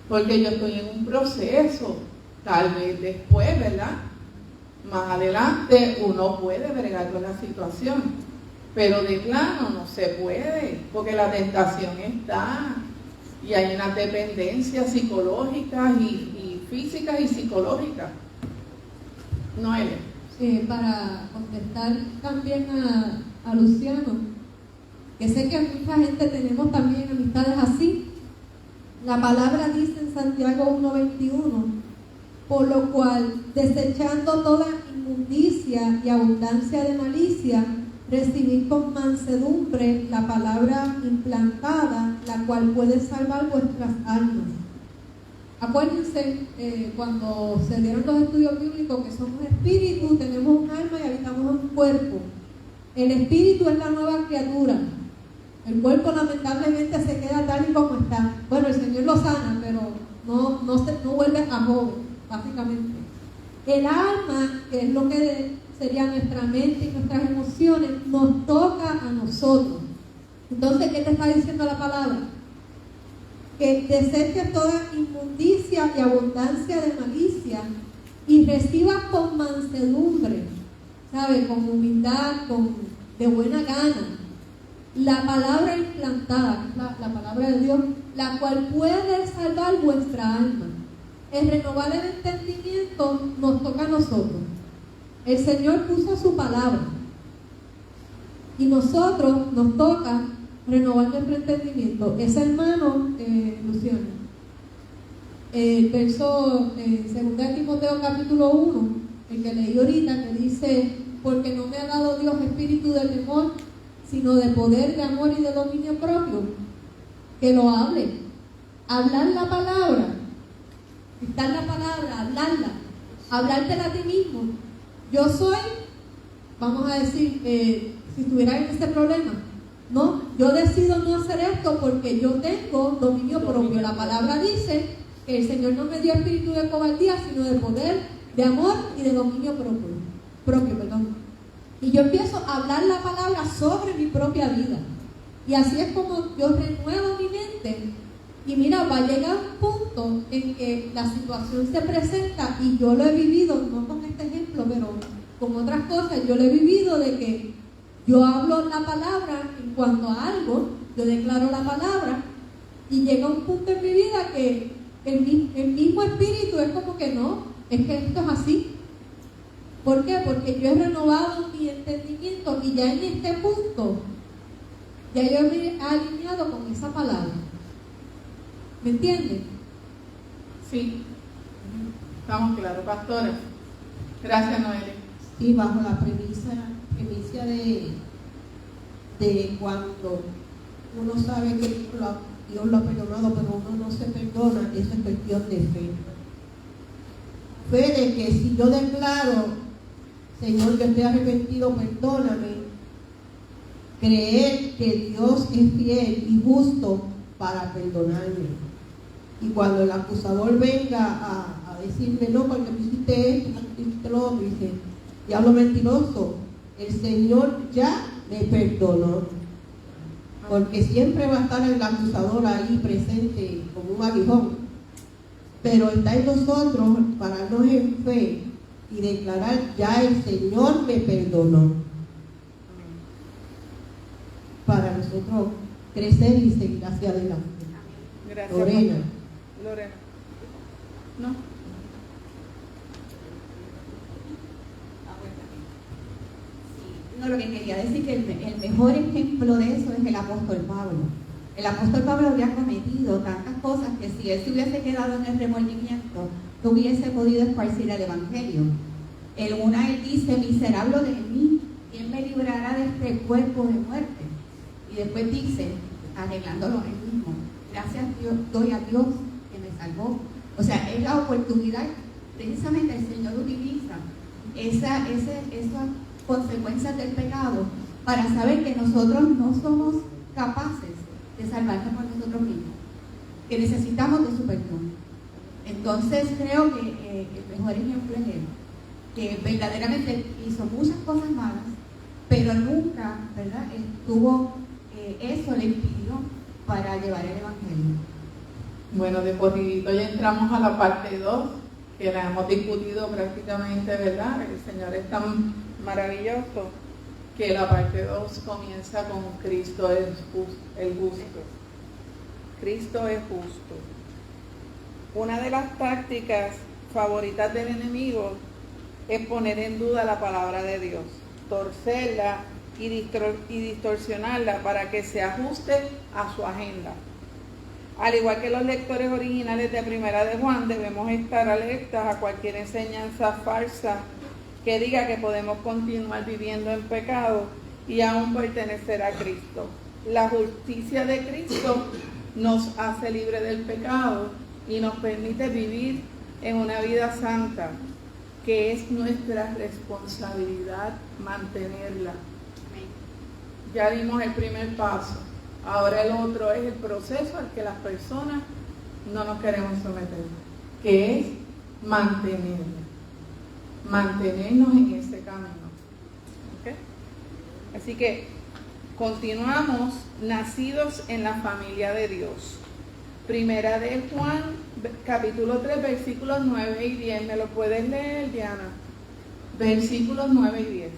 porque yo estoy en un proceso. Tal vez después, ¿verdad? Más adelante uno puede bregar con la situación, pero de plano no se puede, porque la tentación está y hay unas dependencias psicológicas y físicas y psicológicas. Noelia. Para contestar también a Luciano, que sé que mucha gente tenemos también amistades así. La palabra dice en Santiago 1:21, por lo cual, desechando toda inmundicia y abundancia de malicia, recibid con mansedumbre la palabra implantada, la cual puede salvar vuestras almas. Acuérdense, cuando se dieron los estudios bíblicos, que somos espíritu, tenemos un alma y habitamos en un cuerpo. El espíritu es la nueva criatura. El cuerpo lamentablemente se queda tal y como está. Bueno, el Señor lo sana, pero no vuelve a joven, básicamente. El alma, que es lo que sería nuestra mente y nuestras emociones, nos toca a nosotros. Entonces, ¿qué te está diciendo la palabra? Que deseches toda inmundicia y abundancia de malicia y recibas con mansedumbre, ¿sabe? Con humildad, de buena gana, la palabra implantada, la palabra de Dios, la cual puede salvar vuestra alma. El renovar el entendimiento nos toca a nosotros. El Señor puso su palabra y nosotros nos toca renovar nuestro entendimiento. Ese hermano, Luciano, el verso 2 Timoteo capítulo 1, el que leí ahorita, que dice, porque no me ha dado Dios espíritu de temor, sino de poder, de amor y de dominio propio. Que lo hable. Hablar la palabra. Dictar la palabra, hablarla. Hablártela a ti mismo. Yo soy, vamos a decir, si estuviera en este problema, no, yo decido no hacer esto porque yo tengo dominio propio. La palabra dice que el Señor no me dio espíritu de cobardía, sino de poder, de amor y de dominio propio. Y yo empiezo a hablar la palabra sobre mi propia vida. Y así es como yo renuevo mi mente. Y mira, va a llegar un punto en que la situación se presenta, y yo lo he vivido, no con este ejemplo, pero con otras cosas, yo lo he vivido de que yo hablo la palabra en cuanto a algo, yo declaro la palabra, y llega un punto en mi vida que el mismo espíritu es como que no, es que esto es así. ¿Por qué? Porque yo he renovado mi entendimiento y ya en este punto, ya yo me he alineado con esa palabra. ¿Me entienden? Sí. ¿Estamos claros, pastores? Gracias, Noelia. Sí, bajo la premisa de cuando uno sabe que Dios lo ha perdonado, pero uno no se perdona, eso es cuestión de fe. Fe de que si yo declaro, Señor, yo estoy arrepentido, perdóname, creer que Dios es fiel y justo para perdonarme. Y cuando el acusador venga a decirme, no, porque tú hiciste esto, tú hiciste lo otro, dice, diablo mentiroso, el Señor ya me perdonó. Porque siempre va a estar el acusador ahí presente como un aguijón. Pero está en nosotros pararnos en fe y declarar, ya el Señor me perdonó. Para nosotros crecer y seguir hacia adelante. Gracias, Lorena. Lorena. ¿No? No, lo que quería decir que el mejor ejemplo de eso es el apóstol Pablo. El apóstol Pablo había cometido tantas cosas que si él se hubiese quedado en el remordimiento, no hubiese podido esparcir el evangelio. En una él dice, miserable de mí, ¿quién me librará de este cuerpo de muerte? Y después dice, arreglándolo él mismo, gracias Dios, doy a Dios que me salvó. O sea, es la oportunidad, precisamente el Señor utiliza esas consecuencias del pecado para saber que nosotros no somos capaces de salvarnos por nosotros mismos, que necesitamos de su perdón. Entonces creo que el mejor ejemplo es él, que verdaderamente hizo muchas cosas malas, pero nunca, ¿verdad?, eso le impidió para llevar el evangelio. Bueno, de corridito ya entramos a la parte 2, que la hemos discutido prácticamente, ¿verdad? El Señor es tan maravilloso que la parte 2 comienza con Cristo es el justo. Cristo es justo. Una de las tácticas favoritas del enemigo es poner en duda la palabra de Dios, torcerla y distorsionarla para que se ajuste a su agenda. Al igual que los lectores originales de Primera de Juan, debemos estar alertas a cualquier enseñanza falsa que diga que podemos continuar viviendo en pecado y aún pertenecer a Cristo. La justicia de Cristo nos hace libre del pecado y nos permite vivir en una vida santa, que es nuestra responsabilidad mantenerla. Ya dimos el primer paso, ahora el otro es el proceso al que las personas no nos queremos someter, que es mantenernos en ese camino. ¿Okay? Así que continuamos, nacidos en la familia de Dios. Primera de Juan, capítulo 3, versículos 9 y 10. ¿Me lo puedes leer, Diana? Versículos 9 y 10.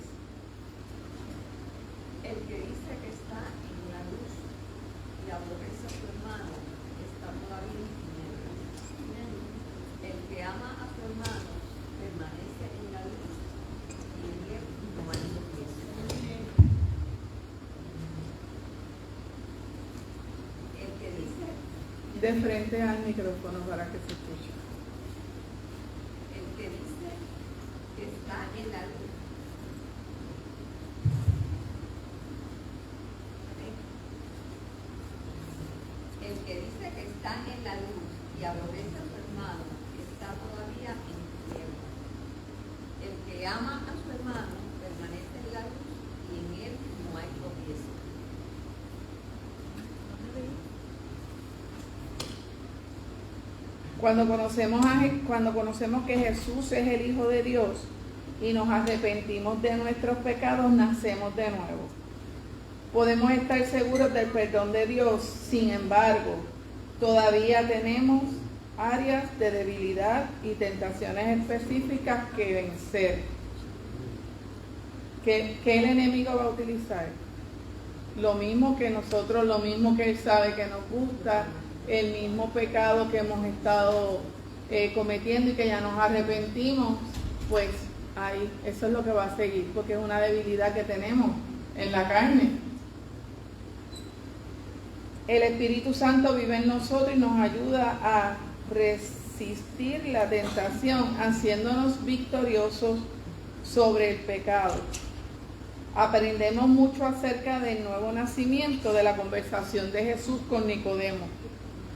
El que dice que está en la luz y aborrece a su hermano está todavía en tinieblas. El que ama a su hermano permanece en la luz y en él no hay tropiezo. El que dice De frente al micrófono para que se escuche. El que dice que está en la luz. El que dice que está en la luz y aborrece a su hermano está todavía en tinieblas. El que ama a su hermano permanece en la luz y en él no hay tropiezo. Cuando conocemos que Jesús es el Hijo de Dios y nos arrepentimos de nuestros pecados, nacemos de nuevo. Podemos estar seguros del perdón de Dios, sin embargo, todavía tenemos áreas de debilidad y tentaciones específicas que vencer. ¿Qué el enemigo va a utilizar? Lo mismo que nosotros, lo mismo que él sabe que nos gusta, el mismo pecado que hemos estado cometiendo y que ya nos arrepentimos, pues ahí, eso es lo que va a seguir, porque es una debilidad que tenemos en la carne. El Espíritu Santo vive en nosotros y nos ayuda a resistir la tentación, haciéndonos victoriosos sobre el pecado. Aprendemos mucho acerca del nuevo nacimiento de la conversación de Jesús con Nicodemo.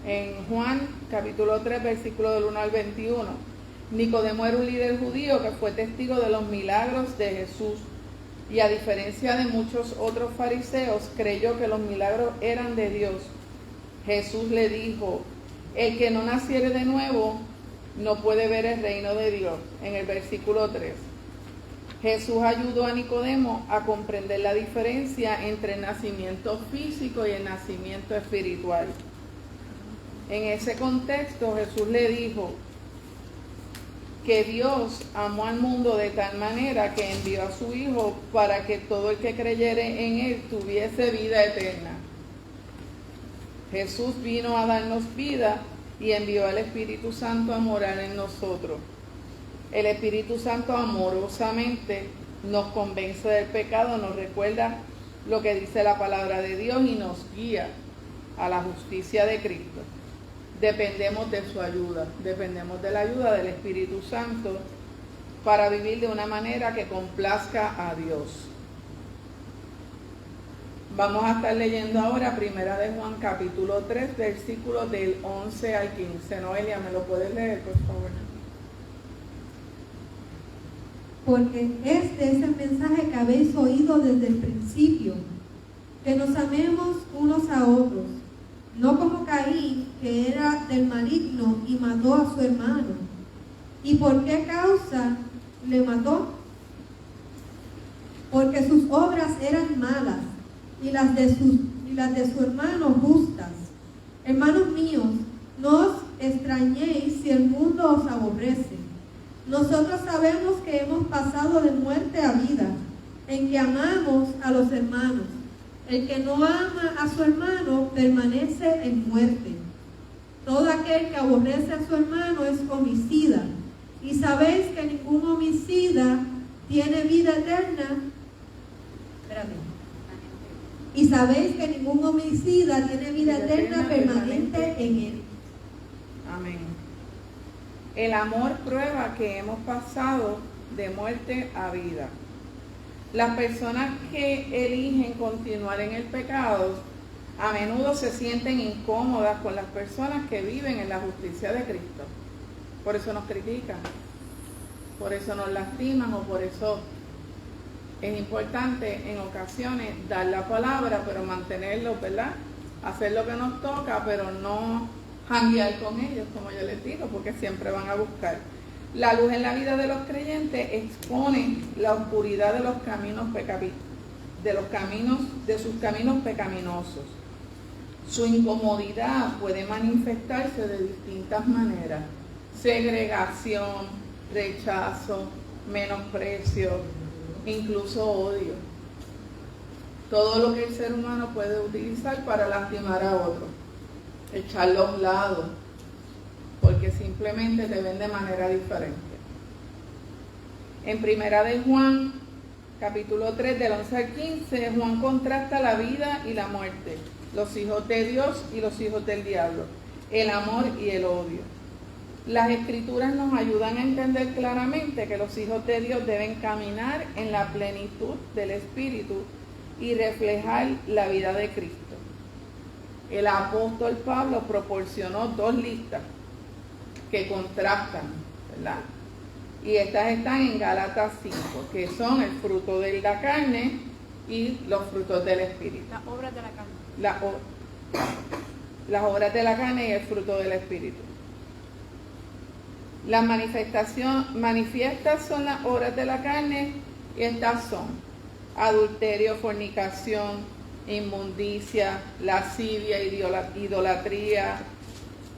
En Juan capítulo 3, versículo del 1 al 21, Nicodemo era un líder judío que fue testigo de los milagros de Jesús y, a diferencia de muchos otros fariseos, creyó que los milagros eran de Dios. Jesús le dijo: el que no naciere de nuevo no puede ver el reino de Dios. En el versículo 3, Jesús ayudó a Nicodemo a comprender la diferencia entre el nacimiento físico y el nacimiento espiritual. En ese contexto, Jesús le dijo que Dios amó al mundo de tal manera que envió a su Hijo para que todo el que creyere en Él tuviese vida eterna. Jesús vino a darnos vida y envió al Espíritu Santo a morar en nosotros. El Espíritu Santo amorosamente nos convence del pecado, nos recuerda lo que dice la palabra de Dios y nos guía a la justicia de Cristo. Dependemos de su ayuda, dependemos de la ayuda del Espíritu Santo para vivir de una manera que complazca a Dios. Vamos a estar leyendo ahora Primera de Juan capítulo 3, versículos del 11 al 15. Noelia, ¿me lo puedes leer, por favor? Porque este es el mensaje que habéis oído desde el principio, que nos amemos unos a otros, no como Caín, que era del maligno y mató a su hermano. ¿Y por qué causa le mató? Porque sus obras eran malas y las de su hermano justas. Hermanos míos, no os extrañéis si el mundo os aborrece. Nosotros sabemos que hemos pasado de muerte a vida, en que amamos a los hermanos. El que no ama a su hermano permanece en muerte. Todo aquel que aborrece a su hermano es homicida. Y sabéis que ningún homicida tiene vida eterna. Y sabéis que ningún homicida tiene vida eterna permanente en él. Amén. El amor prueba que hemos pasado de muerte a vida. Las personas que eligen continuar en el pecado a menudo se sienten incómodas con las personas que viven en la justicia de Cristo. Por eso nos critican, por eso nos lastiman o por eso es importante en ocasiones dar la palabra, pero mantenerlos, ¿verdad? Hacer lo que nos toca, pero no janguear con ellos, como yo les digo, porque siempre van a buscar. La luz en la vida de los creyentes expone la oscuridad de los caminos de sus caminos pecaminosos. Su incomodidad puede manifestarse de distintas maneras: segregación, rechazo, menosprecio, incluso odio. Todo lo que el ser humano puede utilizar para lastimar a otro, echarlo a un lado, porque simplemente te ven de manera diferente. En Primera de Juan, capítulo 3, del 11 al 15, Juan contrasta la vida y la muerte, los hijos de Dios y los hijos del diablo, el amor y el odio. Las Escrituras nos ayudan a entender claramente que los hijos de Dios deben caminar en la plenitud del Espíritu y reflejar la vida de Cristo. El apóstol Pablo proporcionó dos listas que contrastan, ¿verdad? Y estas están en Gálatas 5, que son el fruto de la carne y los frutos del Espíritu. Las obras de la carne. Las obras de la carne y el fruto del Espíritu. Las manifiestas son las obras de la carne, y estas son adulterio, fornicación, inmundicia, lascivia, idolatría,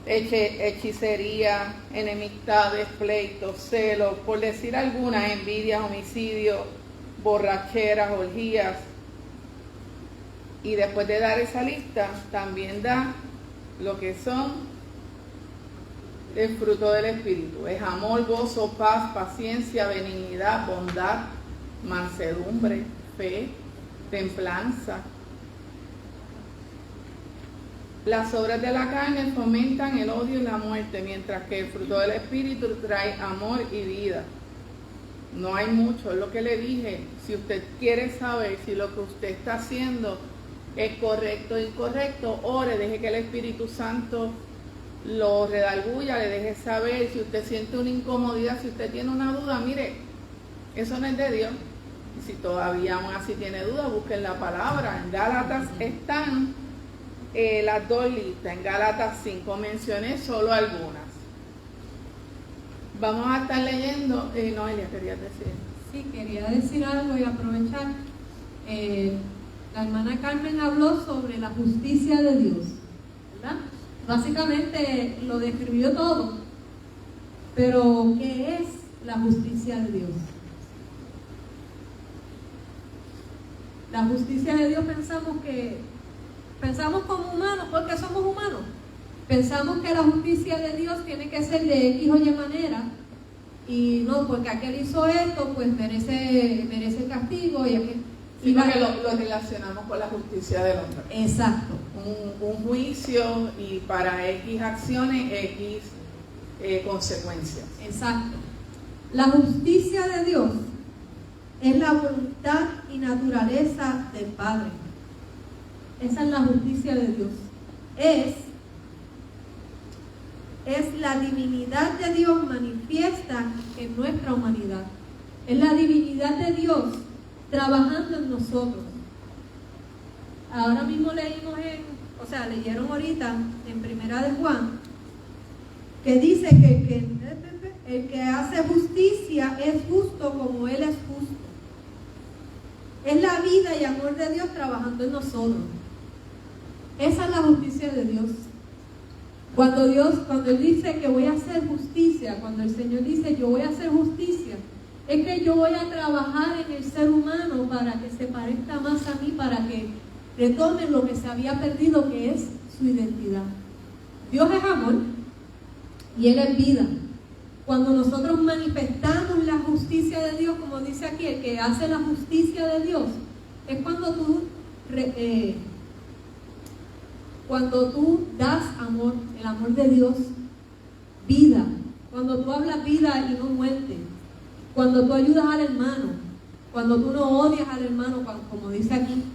hechicería, enemistades, pleitos, celos, por decir algunas, envidias, homicidios, borracheras, orgías. Y después de dar esa lista, también da lo que son el fruto del Espíritu. Es amor, gozo, paz, paciencia, benignidad, bondad, mansedumbre, fe, templanza. Las obras de la carne fomentan el odio y la muerte, mientras que el fruto del Espíritu trae amor y vida. No hay mucho, es lo que le dije. Si usted quiere saber si lo que usted está haciendo es correcto o incorrecto, ore, deje que el Espíritu Santo lo redarguya, le deje saber. Si usted siente una incomodidad, si usted tiene una duda, mire, eso no es de Dios. Y si todavía aún así tiene duda, busquen la palabra. En Gálatas están las dos listas. En Gálatas 5 mencioné solo algunas. Vamos a estar leyendo. Noelia, querías decir. Sí, quería decir algo y aprovechar. La hermana Carmen habló sobre la justicia de Dios, ¿verdad? Básicamente lo describió todo. Pero, ¿qué es la justicia de Dios? La justicia de Dios pensamos como humanos porque somos humanos. Pensamos que la justicia de Dios tiene que ser de X o Y manera. Y no, porque aquel hizo esto, pues merece castigo. Y aquel, sí, porque lo relacionamos con la justicia del hombre. Exacto. Un juicio y para X acciones, X consecuencias. Exacto. La justicia de Dios es la voluntad y naturaleza del Padre. Esa es la justicia de Dios. Es la divinidad de Dios manifiesta en nuestra humanidad. Es la divinidad de Dios trabajando en nosotros. Ahora mismo leyeron ahorita en Primera de Juan, que dice que el que hace justicia es justo como Él es justo. Es la vida y amor de Dios trabajando en nosotros. Esa es la justicia de Dios. Cuando Él dice que voy a hacer justicia, cuando el Señor dice yo voy a hacer justicia, es que yo voy a trabajar en el ser humano para que se parezca más a mí, para que retome lo que se había perdido, que es su identidad. Dios es amor y Él es vida. Cuando nosotros manifestamos la justicia de Dios, como dice aquí, el que hace la justicia de Dios, es cuando tú das amor, el amor de Dios, vida. Cuando tú hablas vida y no muerte. Cuando tú ayudas al hermano. Cuando tú no odias al hermano, como dice aquí.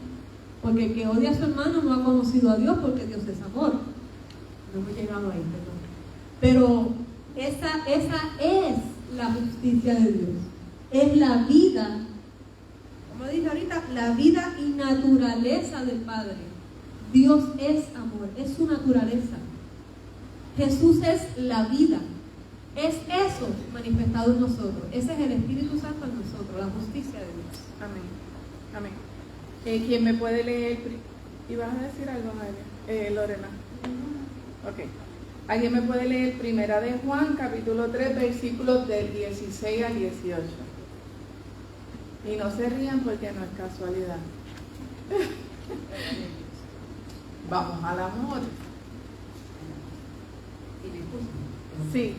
Porque el que odia a su hermano no ha conocido a Dios, porque Dios es amor. No hemos llegado ahí, perdón. Pero esa es la justicia de Dios. Es la vida, como dije ahorita, la vida y naturaleza del Padre. Dios es amor, es su naturaleza. Jesús es la vida. Es eso manifestado en nosotros. Ese es el Espíritu Santo en nosotros, la justicia de Dios. Amén. Amén. ¿Quién me puede leer? ¿Ibas a decir algo, María? Lorena. Ok. ¿Alguien me puede leer Primera de Juan, capítulo 3, versículos del 16 al 18? Y no se rían porque no es casualidad. Vamos al amor. Sí,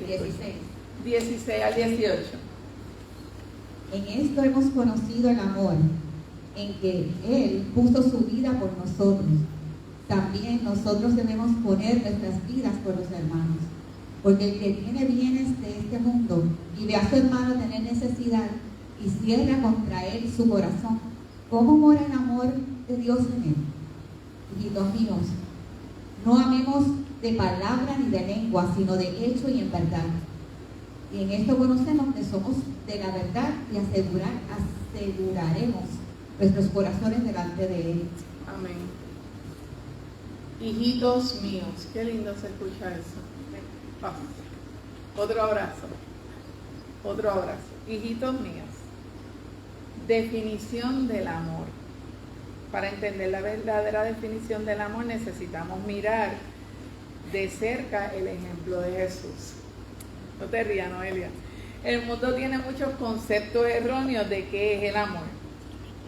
16 al 18. En esto hemos conocido el amor, en que Él puso su vida por nosotros. También nosotros debemos poner nuestras vidas por los hermanos. Porque el que tiene bienes de este mundo y ve a su hermano tener necesidad y cierra contra él su corazón, ¿cómo mora el amor de Dios en él? Hijitos míos, no amemos de palabra ni de lengua, sino de hecho y en verdad. Y en esto conocemos que somos de la verdad y aseguraremos nuestros corazones delante de Él. Amén. Hijitos míos, qué lindo se escucha eso. Otro abrazo. Hijitos míos. Definición del amor. Para entender la verdadera definición del amor necesitamos mirar de cerca el ejemplo de Jesús. No te rías, Noelia. El mundo tiene muchos conceptos erróneos de qué es el amor.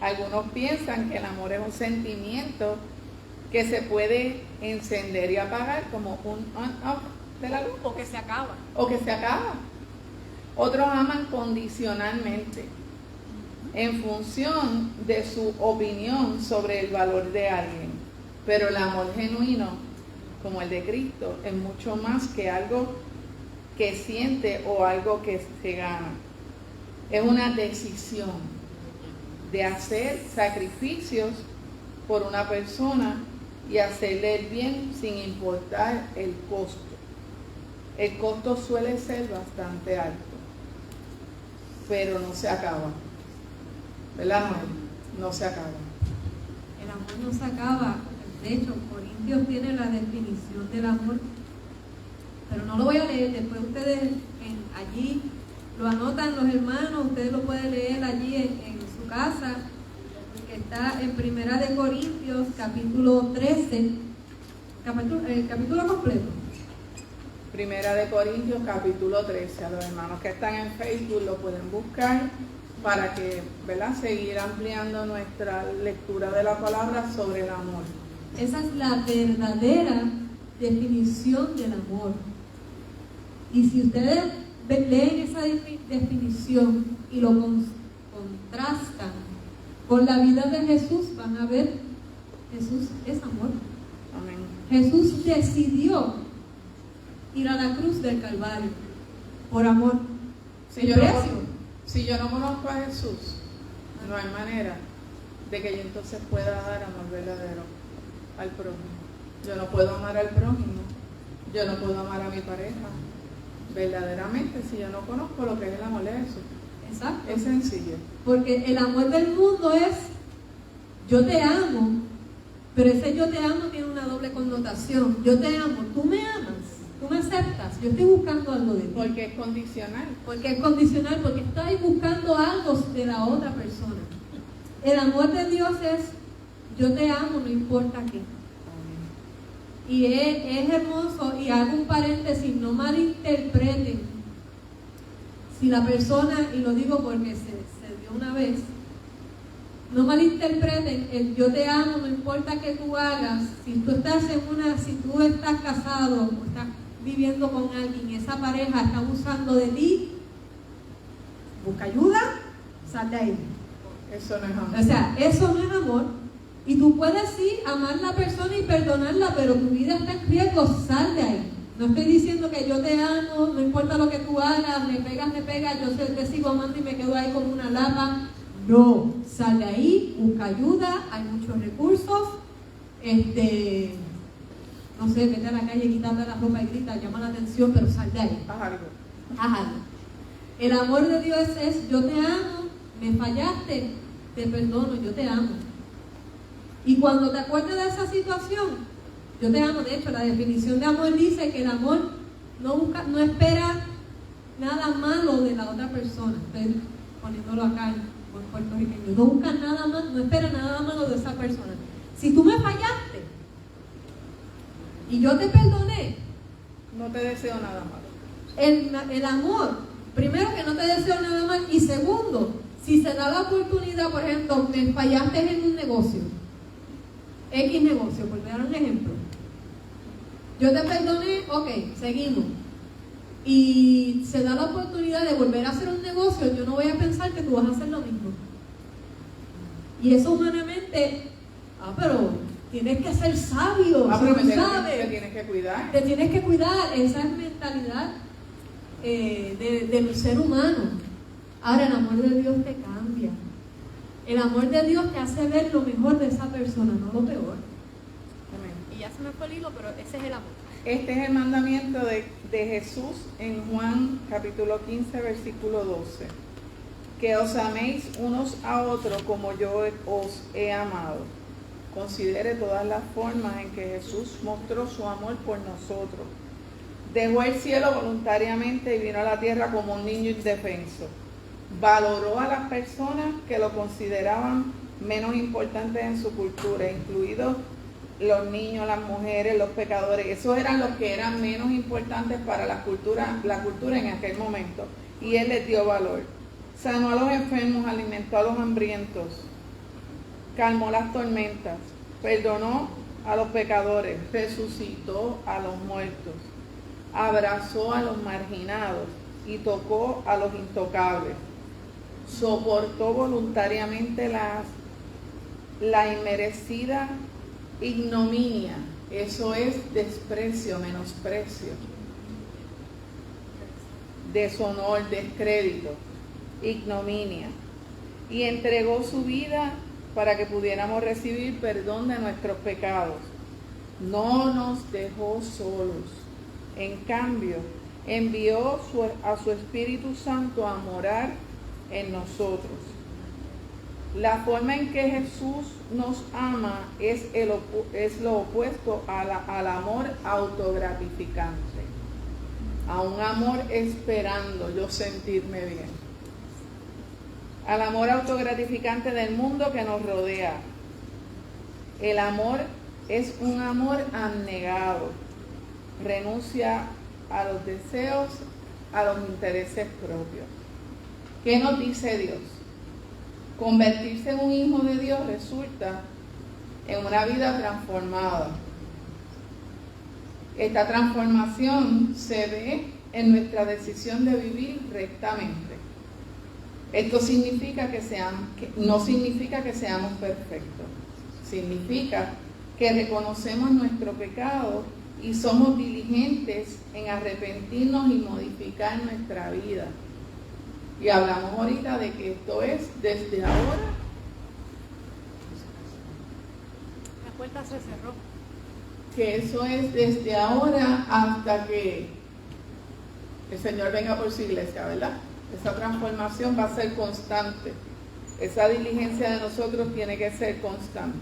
Algunos piensan que el amor es un sentimiento que se puede encender y apagar como un on-off de la luz. O que se acaba. Otros aman condicionalmente, en función de su opinión sobre el valor de alguien. Pero el amor genuino como el de Cristo, es mucho más que algo que siente o algo que se gana. Es una decisión de hacer sacrificios por una persona y hacerle el bien sin importar el costo. El costo suele ser bastante alto, pero no se acaba. ¿Verdad, Noel? No se acaba. El amor no se acaba. De hecho, Corintios tiene la definición del amor, pero no lo voy a leer. Después ustedes allí lo anotan los hermanos, ustedes lo pueden leer allí en su casa, que está en Primera de Corintios, capítulo 13, el capítulo completo. Primera de Corintios, capítulo 13. A los hermanos que están en Facebook lo pueden buscar para que, ¿verdad?, seguir ampliando nuestra lectura de la palabra sobre el amor. Esa es la verdadera definición del amor. Y si ustedes leen esa definición y lo contrastan con la vida de Jesús, van a ver, Jesús es amor. Amén. Jesús decidió ir a la cruz del Calvario por amor. Si yo no conozco a Jesús, no hay manera de que yo entonces pueda dar amor verdadero al prójimo. Yo no puedo amar al prójimo, yo no puedo amar a mi pareja verdaderamente si yo no conozco lo que es el amor de Jesús. Exacto. Es sencillo. Porque el amor del mundo es yo te amo, pero ese yo te amo tiene una doble connotación. Yo te amo, tú me amas, tú me aceptas, yo estoy buscando algo de ti. Porque es condicional. Porque es condicional, porque estoy buscando algo de la otra persona. El amor de Dios es yo te amo, no importa qué. Y es hermoso, y hago un paréntesis, no malinterpreten. Si la persona, y lo digo porque se dio una vez, no malinterpreten el yo te amo, no importa qué tú hagas. Si tú estás casado o estás viviendo con alguien y esa pareja está abusando de ti, busca ayuda, sal de ahí. Eso no es amor. O sea, eso no es amor. Y tú puedes sí amar a la persona y perdonarla, pero tu vida está en riesgo, sal de ahí. No estoy diciendo que yo te amo, no importa lo que tú hagas, me pegas, yo te sigo amando y me quedo ahí como una lapa. No, sal de ahí, busca ayuda, hay muchos recursos. No sé, vete a la calle, quitando la ropa y grita, llama la atención, pero sal de ahí. Haz algo. Haz algo. El amor de Dios es yo te amo, me fallaste, te perdono, yo te amo. Y cuando te acuerdes de esa situación, yo te amo. De hecho, la definición de amor dice que el amor no espera nada malo de la otra persona. Estoy poniéndolo acá en puertorriqueño. No busca nada más, no espera nada malo de esa persona. Si tú me fallaste y yo te perdoné, no te deseo nada malo. El amor, primero que no te deseo nada mal, y segundo, si se da la oportunidad, por ejemplo, me fallaste en un negocio, X negocio, por dar un ejemplo. Yo te perdoné, ok, seguimos. Y se da la oportunidad de volver a hacer un negocio, yo no voy a pensar que tú vas a hacer lo mismo. Y eso humanamente, pero tienes que ser sabio, pero tú sabes. Te tienes que cuidar. Te tienes que cuidar, esa es mentalidad del ser humano. Ahora el amor de Dios te cambia. El amor de Dios te hace ver lo mejor de esa persona, no lo peor. Amén. Y ya se me fue el hilo, pero ese es el amor. Este es el mandamiento de Jesús en Juan capítulo 15, versículo 12. Que os améis unos a otros como yo os he amado. Considere todas las formas en que Jesús mostró su amor por nosotros. Dejó el cielo voluntariamente y vino a la tierra como un niño indefenso. Valoró a las personas que lo consideraban menos importantes en su cultura, incluidos los niños, las mujeres, los pecadores. Esos eran los que eran menos importantes para la cultura en aquel momento. Y Él les dio valor. Sanó a los enfermos, alimentó a los hambrientos, calmó las tormentas, perdonó a los pecadores, resucitó a los muertos, abrazó a los marginados y tocó a los intocables. Soportó voluntariamente la inmerecida ignominia Eso es desprecio, menosprecio, deshonor, descrédito, ignominia. Y entregó su vida para que pudiéramos recibir perdón de nuestros pecados. No nos dejó solos. En cambio, envió a su Espíritu Santo a morar en nosotros. La forma en que Jesús nos ama es lo opuesto al amor autogratificante, a un amor esperando yo sentirme bien, al amor autogratificante del mundo que nos rodea. El amor es un amor abnegado, renuncia a los deseos, a los intereses propios. ¿Qué nos dice Dios? Convertirse en un hijo de Dios resulta en una vida transformada. Esta transformación se ve en nuestra decisión de vivir rectamente. Esto significa no significa que seamos perfectos. Significa que reconocemos nuestro pecado y somos diligentes en arrepentirnos y modificar nuestra vida. Y hablamos ahorita de que esto es desde ahora. La puerta se cerró. Que eso es desde ahora hasta que el Señor venga por su iglesia, ¿verdad? Esa transformación va a ser constante. Esa diligencia de nosotros tiene que ser constante.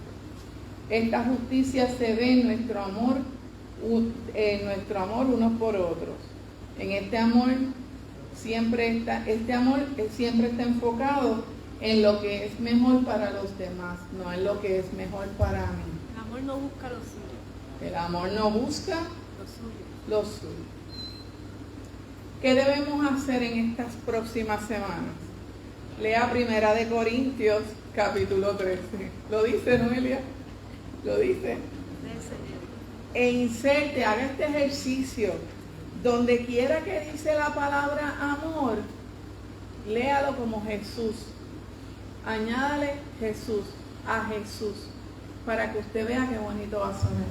Esta justicia se ve en nuestro amor unos por otros. En este amor siempre está enfocado en lo que es mejor para los demás, no en lo que es mejor para mí. El amor no busca lo suyo. El amor no busca lo suyo. ¿Qué debemos hacer en estas próximas semanas? Lea 1 Corintios capítulo 13. ¿Lo dice, Noelia? ¿Lo dice? E inserte, haga este ejercicio. Donde quiera que dice la palabra amor, léalo como Jesús. Añádale Jesús, a Jesús, para que usted vea qué bonito va a sonar,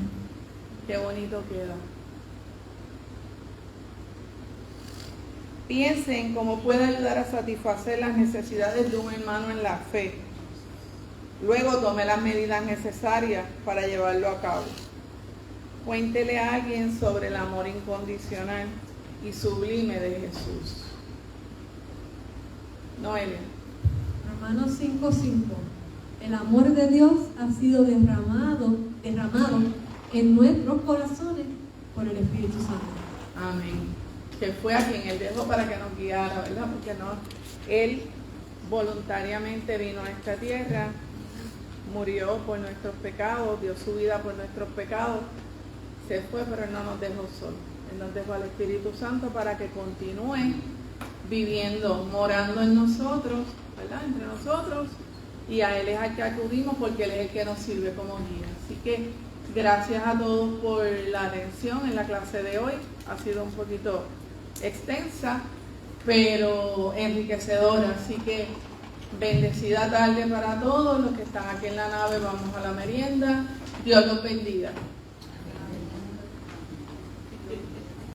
qué bonito queda. Piense en cómo puede ayudar a satisfacer las necesidades de un hermano en la fe. Luego tome las medidas necesarias para llevarlo a cabo. Cuéntele a alguien sobre el amor incondicional y sublime de Jesús. Noelia. Romanos 5:5. El amor de Dios ha sido derramado en nuestros corazones por el Espíritu Santo. Amén. Que fue a quien Él dejó para que nos guiara, ¿verdad? Porque Él voluntariamente vino a esta tierra, murió por nuestros pecados, dio su vida por nuestros pecados. Se fue, pero Él no nos dejó solos. Él nos dejó al Espíritu Santo para que continúe viviendo, morando en nosotros, ¿verdad? Entre nosotros. Y a Él es al que acudimos porque Él es el que nos sirve como guía. Así que gracias a todos por la atención en la clase de hoy. Ha sido un poquito extensa, pero enriquecedora. Así que bendecida tarde para todos los que están aquí en la nave. Vamos a la merienda. Dios los bendiga.